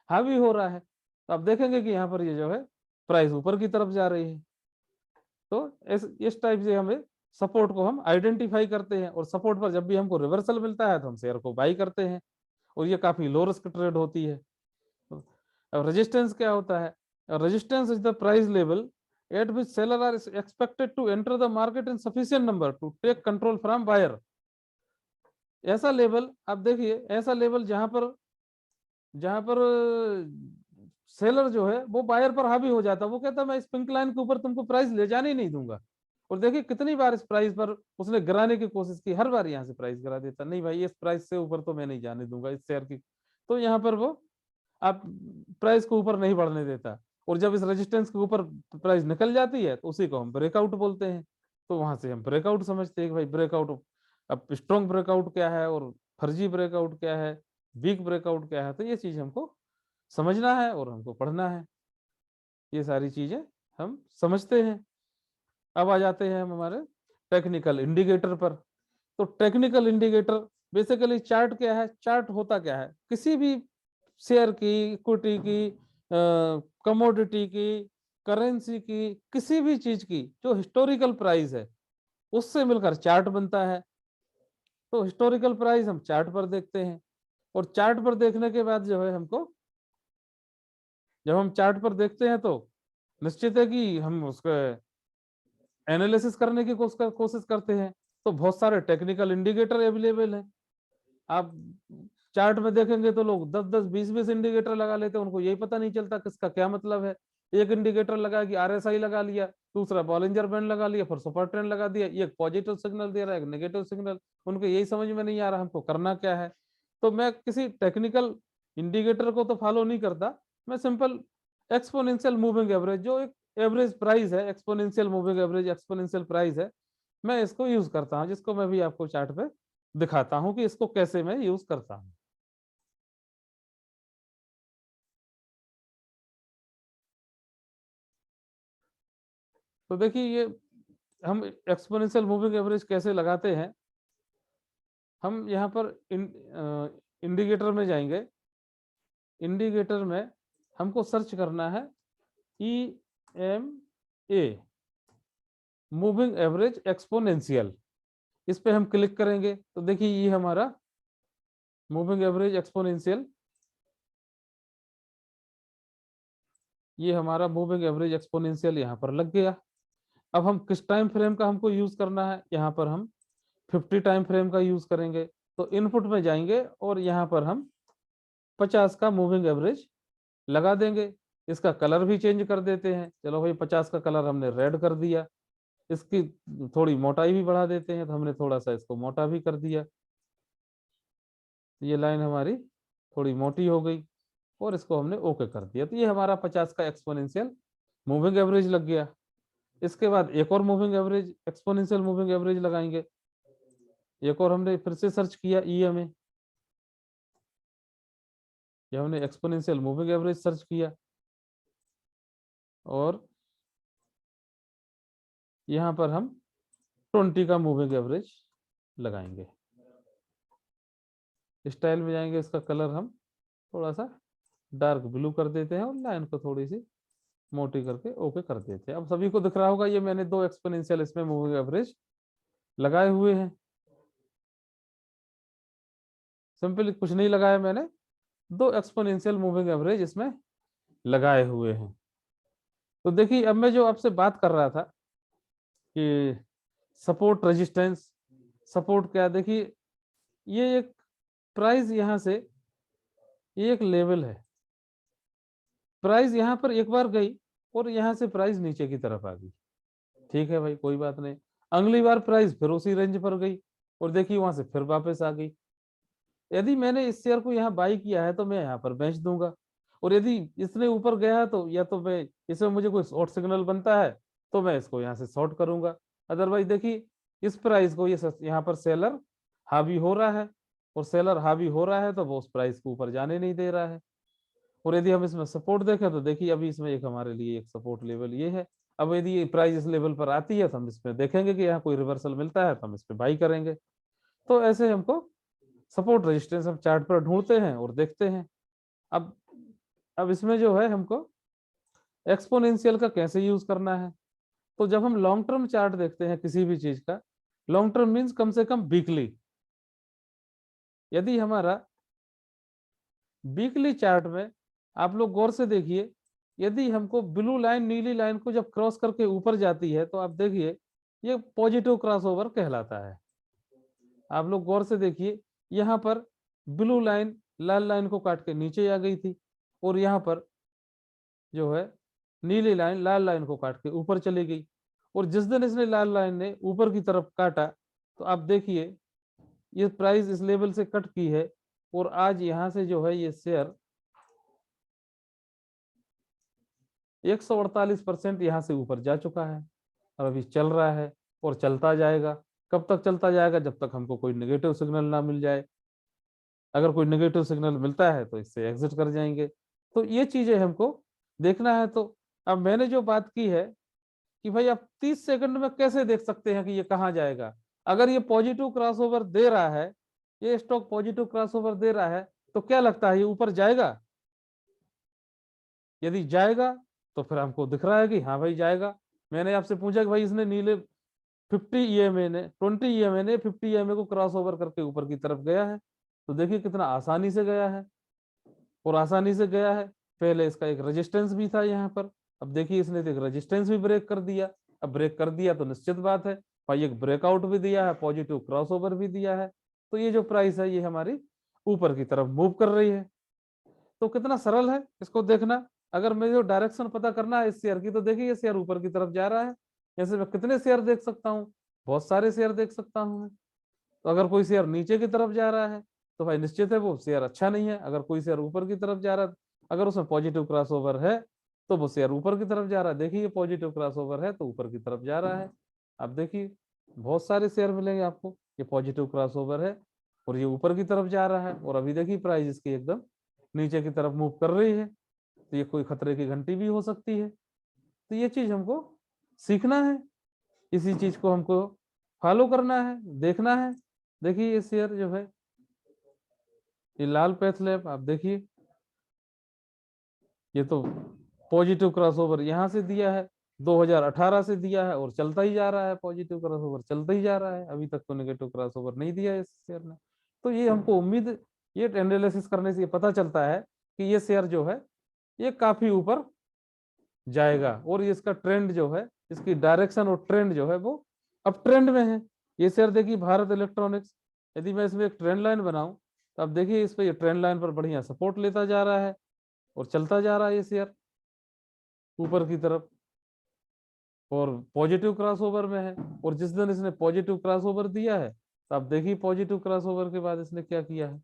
हावी हो रहा है। तो आप देखेंगे कि यहाँ पर ये जो है प्राइस ऊपर की तरफ जा रही है। तो इस टाइप से हमें सपोर्ट को हम आइडेंटिफाई करते हैं, और सपोर्ट पर जब भी हमको रिवर्सल मिलता है तो हम शेयर को बाई करते हैं, और ये काफी लो रिस्क ट्रेड होती है। अब रेजिस्टेंस क्या होता है, resistance is the price level at which seller are expected to enter the market in sufficient number to take control from buyer। ऐसा लेवल आप देखिए, ऐसा लेवल जहां पर सेलर जो है वो बायर पर हावी हो जाता है, वो कहता है मैं इस पिंक लाइन के ऊपर तुमको प्राइस ले जाने ही नहीं दूंगा। और देखिए कितनी बार इस प्राइस पर उसने गिराने की कोशिश की, हर बार यहाँ से प्राइस गिरा देता, नहीं भाई इस प्राइस से ऊपर तो मैं नहीं जाने दूंगा इस शेयर की। तो यहाँ पर वो आप प्राइस को ऊपर नहीं बढ़ने देता, और जब इस रेजिस्टेंस के ऊपर प्राइस निकल जाती है तो उसी को हम ब्रेकआउट बोलते हैं। तो वहां से हम ब्रेकआउट समझते हैं कि भाई ब्रेकआउट, अब स्ट्रॉन्ग ब्रेकआउट क्या है और फर्जी ब्रेकआउट क्या है, वीक ब्रेकआउट क्या है, तो ये चीज हमको समझना है और हमको पढ़ना है। ये सारी चीजें हम समझते हैं। अब आ जाते हैं हम हमारे टेक्निकल इंडिकेटर पर। तो टेक्निकल इंडिकेटर बेसिकली चार्ट क्या है, चार्ट होता क्या है, किसी भी शेयर की, इक्विटी की, कमोडिटी की, करेंसी की, किसी भी चीज की जो हिस्टोरिकल प्राइस है उससे मिलकर चार्ट बनता है। तो हिस्टोरिकल प्राइस हम चार्ट पर देखते हैं, और चार्ट पर देखने के बाद जो है हमको, जब हम चार्ट पर देखते हैं तो निश्चित है कि हम उसका एनालिसिस करने की कोशिश करते हैं। तो बहुत सारे टेक्निकल इंडिकेटर अवेलेबल हैं। आप चार्ट में देखेंगे तो लोग 10-10 20-20 इंडिकेटर लगा लेते हैं, उनको यही पता नहीं चलता किसका क्या मतलब है। एक इंडिकेटर लगा कि आरएसआई लगा लिया, दूसरा बॉलिंजर बैंड लगा लिया, फिर सुपर ट्रेंड लगा दिया, एक पॉजिटिव सिग्नल दे रहा है, एक नेगेटिव सिग्नल, उनको यही समझ में नहीं आ रहा हमको करना क्या है। तो मैं किसी टेक्निकल इंडिकेटर को तो फॉलो नहीं करता, मैं सिंपल एक्सपोनेंशियल मूविंग एवरेज, जो एक एवरेज प्राइस है, exponential moving average, exponential price है, मैं इसको यूज करता हूँ, जिसको मैं भी आपको चार्ट पे दिखाता हूं कि इसको कैसे मैं यूज करता हूं। तो देखिए ये हम एक्सपोनेंशियल मूविंग एवरेज कैसे लगाते हैं। हम यहाँ पर इंडिकेटर में जाएंगे, इंडिकेटर में हमको सर्च करना है EMA, मूविंग एवरेज एक्सपोनेंशियल। इस पे हम क्लिक करेंगे तो देखिए ये हमारा मूविंग एवरेज एक्सपोनेंशियल, ये हमारा मूविंग एवरेज एक्सपोनेंशियल यहाँ पर लग गया। अब हम किस टाइम फ्रेम का हमको यूज करना है, यहाँ पर हम 50 टाइम फ्रेम का यूज करेंगे। तो इनपुट में जाएंगे और यहाँ पर हम 50 का मूविंग एवरेज लगा देंगे। इसका कलर भी चेंज कर देते हैं, चलो भाई 50 का कलर हमने रेड कर दिया। इसकी थोड़ी मोटाई भी बढ़ा देते हैं, तो हमने थोड़ा सा इसको मोटा भी कर दिया, ये लाइन हमारी थोड़ी मोटी हो गई, और इसको हमने ओके कर दिया। तो ये हमारा 50 का एक्सपोनेंशियल मूविंग एवरेज लग गया। इसके बाद एक और moving average, exponential moving average लगाएंगे। एक और हमने फिर से सर्च किया EMA, ये हमने एक्सपोनेंशियल मूविंग एवरेज सर्च किया, और यहाँ पर हम 20 का मूविंग एवरेज लगाएंगे। स्टाइल में जाएंगे, इसका कलर हम थोड़ा सा डार्क ब्लू कर देते हैं और लाइन को थोड़ी सी मोटी करके ओके कर देते हैं। अब सभी को दिख रहा होगा, ये मैंने 2 एक्सपोनेंशियल इसमें मूविंग एवरेज लगाए हुए हैं। सिंपल कुछ नहीं लगाया मैंने, 2 एक्सपोनेंशियल मूविंग एवरेज इसमें लगाए हुए हैं। तो देखिए अब मैं जो आपसे बात कर रहा था कि सपोर्ट रेजिस्टेंस, सपोर्ट क्या, देखिए ये एक प्राइस यहाँ से, ये एक लेवल है, प्राइस यहाँ पर एक बार गई और यहाँ से प्राइस नीचे की तरफ आ गई, ठीक है भाई कोई बात नहीं। अगली बार प्राइस फिर उसी रेंज पर गई और देखिए वहां से फिर वापस आ गई। यदि मैंने इस शेयर को यहाँ बाई किया है तो मैं यहाँ पर बेच दूंगा, और यदि इसने ऊपर गया तो या तो मैं इसमें मुझे कोई शॉर्ट सिग्नल बनता है तो मैं इसको यहाँ से शॉर्ट करूंगा। अदरवाइज देखिए इस प्राइस को ये यहाँ पर सेलर हावी हो रहा है, और सेलर हावी हो रहा है तो वो उस प्राइस को ऊपर जाने नहीं दे रहा है। और यदि हम इसमें सपोर्ट देखें तो देखिए अभी इसमें एक हमारे लिए एक सपोर्ट लेवल ये है। अब यदि ये प्राइस इस लेवल पर आती है तो हम इसमें देखेंगे कि यहाँ कोई रिवर्सल मिलता है तो हम इस पर बाई करेंगे। तो ऐसे हमको सपोर्ट रेजिस्टेंस हम चार्ट पर ढूंढते हैं और देखते हैं। अब अब इसमें जो है हमको एक्सपोनेंशियल का कैसे यूज करना है। तो जब हम लॉन्ग टर्म चार्ट देखते हैं किसी भी चीज का, लॉन्ग टर्म मीन्स कम से कम वीकली, यदि हमारा वीकली चार्ट में आप लोग गौर से देखिए यदि हमको ब्लू लाइन नीली लाइन को जब क्रॉस करके ऊपर जाती है तो आप देखिए ये पॉजिटिव क्रॉसओवर कहलाता है। आप लोग गौर से देखिए, यहाँ पर ब्लू लाइन लाल लाइन को काट के नीचे आ गई थी और यहाँ पर जो है नीली लाइन लाल लाइन को काट के ऊपर चली गई। और जिस दिन इसने लाल लाइन ने ऊपर की तरफ काटा तो आप देखिए ये प्राइस इस लेवल से कट की है और आज यहाँ से जो है ये शेयर 148% यहाँ से ऊपर जा चुका है और अभी चल रहा है और चलता जाएगा। कब तक चलता जाएगा? जब तक हमको कोई नेगेटिव सिग्नल ना मिल जाए। अगर कोई नेगेटिव सिग्नल मिलता है तो इससे एग्जिट कर जाएंगे। तो ये चीजें हमको देखना है। तो अब मैंने जो बात की है कि भाई आप 30 सेकंड में कैसे देख सकते हैं कि ये कहाँ जाएगा। अगर ये पॉजिटिव क्रॉसओवर दे रहा है, ये स्टॉक पॉजिटिव क्रॉसओवर दे रहा है, तो क्या लगता है ये ऊपर जाएगा? यदि जाएगा तो फिर हमको दिख रहा है कि हाँ भाई जाएगा। मैंने आपसे पूछा कि भाई इसने नीले 50 ईएमए ने 20 ईएमए ने 50 ईएमए को क्रॉस ओवर करके ऊपर की तरफ गया है। तो देखिए कितना आसानी से गया है और आसानी से गया है। पहले इसका एक रेजिस्टेंस भी था यहाँ पर, अब देखिए इसने एक रेजिस्टेंस भी ब्रेक कर दिया। अब ब्रेक कर दिया तो निश्चित बात है भाई एक ब्रेकआउट भी दिया है, पॉजिटिव क्रॉस ओवर भी दिया है। तो ये जो प्राइस है ये हमारी ऊपर की तरफ मूव कर रही है। तो कितना सरल है इसको देखना। अगर मुझे जो डायरेक्शन पता करना है इस शेयर की, तो देखिए ये शेयर ऊपर की तरफ जा रहा है। जैसे मैं कितने शेयर देख सकता हूँ? बहुत सारे शेयर देख सकता हूँ मैं। तो अगर कोई शेयर नीचे की तरफ जा रहा है तो भाई निश्चित है वो शेयर अच्छा नहीं है। अगर कोई शेयर ऊपर की तरफ जा रहा है, अगर उसमें पॉजिटिव क्रॉसओवर है तो वो शेयर ऊपर की तरफ जा रहा है। देखिए पॉजिटिव क्रॉसओवर है तो ऊपर की तरफ जा रहा है। अब देखिए बहुत सारे शेयर मिलेंगे आपको, ये पॉजिटिव क्रॉसओवर है और ये ऊपर की तरफ जा रहा है। और अभी देखिए प्राइस इसकी एकदम नीचे की तरफ मूव कर रही है। तो ये कोई खतरे की घंटी भी हो सकती है। तो ये चीज हमको सीखना है, इसी चीज को हमको फॉलो करना है, देखना है। देखिए ये शेयर जो है ये लाल पैथ लैब, आप देखिए ये तो पॉजिटिव क्रॉसओवर यहाँ से दिया है, 2018 से दिया है और चलता ही जा रहा है। पॉजिटिव क्रॉसओवर चलता ही जा रहा है, अभी तक तो नेगेटिव क्रॉसओवर नहीं दिया है इस शेयर ने। तो ये हमको उम्मीद, ये एनालिसिस करने से ये पता चलता है कि ये शेयर जो है ये काफी ऊपर जाएगा और ये इसका ट्रेंड जो है, इसकी डायरेक्शन और ट्रेंड जो है वो अब ट्रेंड में है। ये शेयर देखिए भारत इलेक्ट्रॉनिक्स, यदि मैं इसमें एक ट्रेंड लाइन बनाऊं तो अब देखिए इस पे ये ट्रेंड लाइन पर बढ़िया सपोर्ट लेता जा रहा है और चलता जा रहा है ये शेयर ऊपर की तरफ और पॉजिटिव क्रॉसओवर में है। और जिस दिन इसने पॉजिटिव क्रॉसओवर दिया है तो आप देखिए पॉजिटिव क्रॉसओवर के बाद इसने क्या किया है।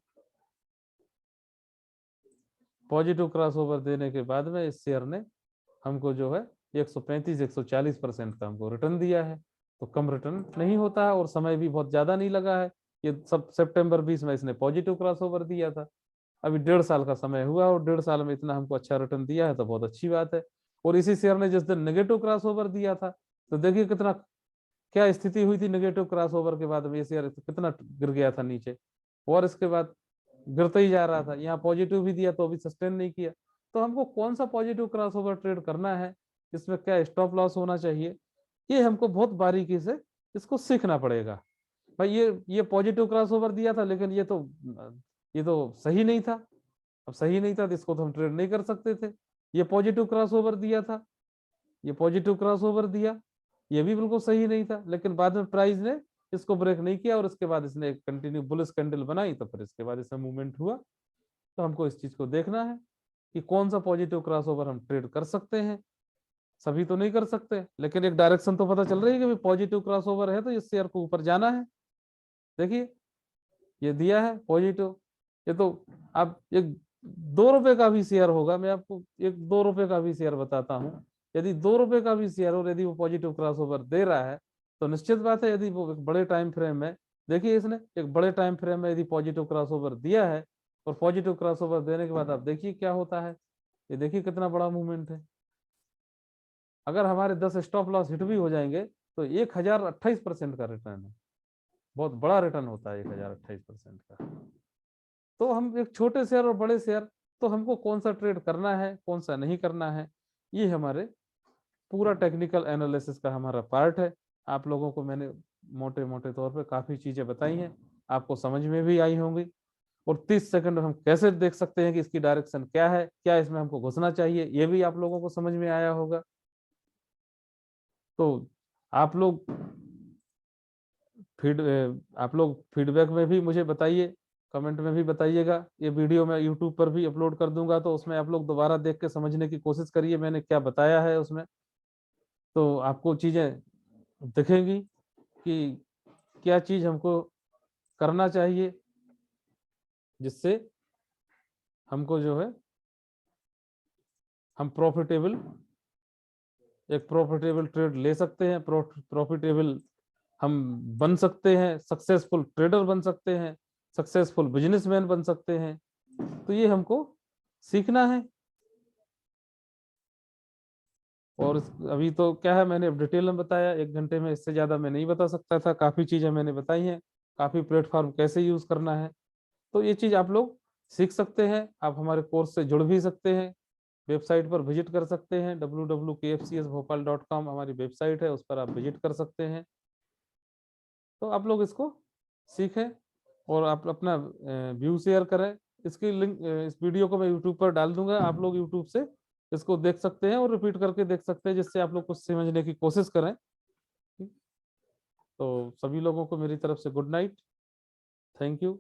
पॉजिटिव क्रॉसओवर देने के बाद में इस शेयर ने हमको जो है 135-140% का हमको रिटर्न दिया है। तो कम रिटर्न नहीं होता है और समय भी बहुत ज्यादा नहीं लगा है। ये सब सितंबर 20 में इसने पॉजिटिव क्रॉसओवर दिया था। अभी 1.5 साल का समय हुआ और 1.5 साल में इतना हमको अच्छा रिटर्न दिया है तो बहुत अच्छी बात है। और इसी शेयर ने जिस दिन नेगेटिव क्रॉसओवर दिया था तो देखिए कितना क्या स्थिति हुई थी। नेगेटिव क्रॉसओवर के बाद में ये शेयर कितना गिर गया था नीचे और इसके बाद गिरता ही जा रहा था। यहाँ पॉजिटिव भी दिया तो अभी सस्टेन नहीं किया। तो हमको कौन सा पॉजिटिव क्रॉसओवर ट्रेड करना है, इसमें क्या स्टॉप लॉस होना चाहिए, ये हमको बहुत बारीकी से इसको सीखना पड़ेगा। भाई ये पॉजिटिव क्रॉसओवर दिया था लेकिन ये तो सही नहीं था। अब सही नहीं था तो इसको तो हम ट्रेड नहीं कर सकते थे। ये पॉजिटिव क्रॉसओवर दिया था, ये पॉजिटिव क्रॉसओवर दिया, ये भी बिल्कुल सही नहीं था। लेकिन बाद में प्राइस ने इसको ब्रेक नहीं किया और इसके बाद इसने कंटिन्यू बुलिश कैंडल बनाई तो फिर इसके बाद इसमें मूवमेंट हुआ। तो हमको इस चीज को देखना है कि कौन सा पॉजिटिव क्रॉसओवर हम ट्रेड कर सकते हैं। सभी तो नहीं कर सकते लेकिन एक डायरेक्शन तो पता चल रही है कि पॉजिटिव क्रॉसओवर है तो इस शेयर को ऊपर जाना है। देखिए ये दिया है पॉजिटिव। ये तो आप एक 2 रुपए का भी शेयर होगा, मैं आपको एक 2 रुपए का भी शेयर बताता हूँ। यदि 2 रुपए का भी शेयर और यदि वो पॉजिटिव क्रॉसओवर दे रहा है तो निश्चित बात है यदि वो एक बड़े टाइम फ्रेम में, देखिए इसने एक बड़े टाइम फ्रेम में यदि पॉजिटिव क्रॉसओवर दिया है और पॉजिटिव क्रॉसओवर देने के बाद आप देखिए क्या होता है। ये देखिए कितना बड़ा मूवमेंट है। अगर हमारे 10 स्टॉप लॉस हिट भी हो जाएंगे तो 1028% का रिटर्न है। बहुत बड़ा रिटर्न होता है 1028% का। तो हम एक छोटे शेयर और बड़े शेयर, तो हमको कौन सा ट्रेड करना है कौन सा नहीं करना है, ये हमारे पूरा टेक्निकल एनालिसिस का हमारा पार्ट है। आप लोगों को मैंने मोटे मोटे तौर पे काफी चीजें बताई हैं, आपको समझ में भी आई होंगी। और 30 सेकंड में हम कैसे देख सकते हैं कि इसकी डायरेक्शन क्या है, क्या इसमें हमको घुसना चाहिए, ये भी आप लोगों को समझ में आया होगा। तो आप लोग आप लोग फीडबैक में भी मुझे बताइए, कमेंट में भी बताइएगा। ये वीडियो मैं यूट्यूब पर भी अपलोड कर दूंगा, तो उसमें आप लोग दोबारा देख के समझने की कोशिश करिए मैंने क्या बताया है उसमें। तो आपको चीजें दिखेंगी कि क्या चीज हमको करना चाहिए, जिससे हमको जो है हम एक प्रॉफिटेबल ट्रेड ले सकते हैं, प्रॉफिटेबल हम बन सकते हैं, सक्सेसफुल ट्रेडर बन सकते हैं, सक्सेसफुल बिजनेसमैन बन सकते हैं। तो ये हमको सीखना है। और अभी तो क्या है, मैंने डिटेल में बताया, 1 घंटे में इससे ज्यादा मैं नहीं बता सकता था। काफी चीजें मैंने बताई हैं, काफी प्लेटफॉर्म कैसे यूज करना है। तो ये चीज आप लोग सीख सकते हैं। आप हमारे कोर्स से जुड़ भी सकते हैं, वेबसाइट पर विजिट कर सकते हैं, www.kfcsbhopal.com हमारी वेबसाइट है, उस पर आप विजिट कर सकते हैं। तो आप लोग इसको सीखें और आप अपना व्यू शेयर करें। इसकी लिंक, इस वीडियो को मैं यूट्यूब पर डाल दूंगा, आप लोग यूट्यूब से इसको देख सकते हैं और रिपीट करके देख सकते हैं, जिससे आप लोग कुछ समझने की कोशिश करें। तो सभी लोगों को मेरी तरफ से गुड नाइट, थैंक यू।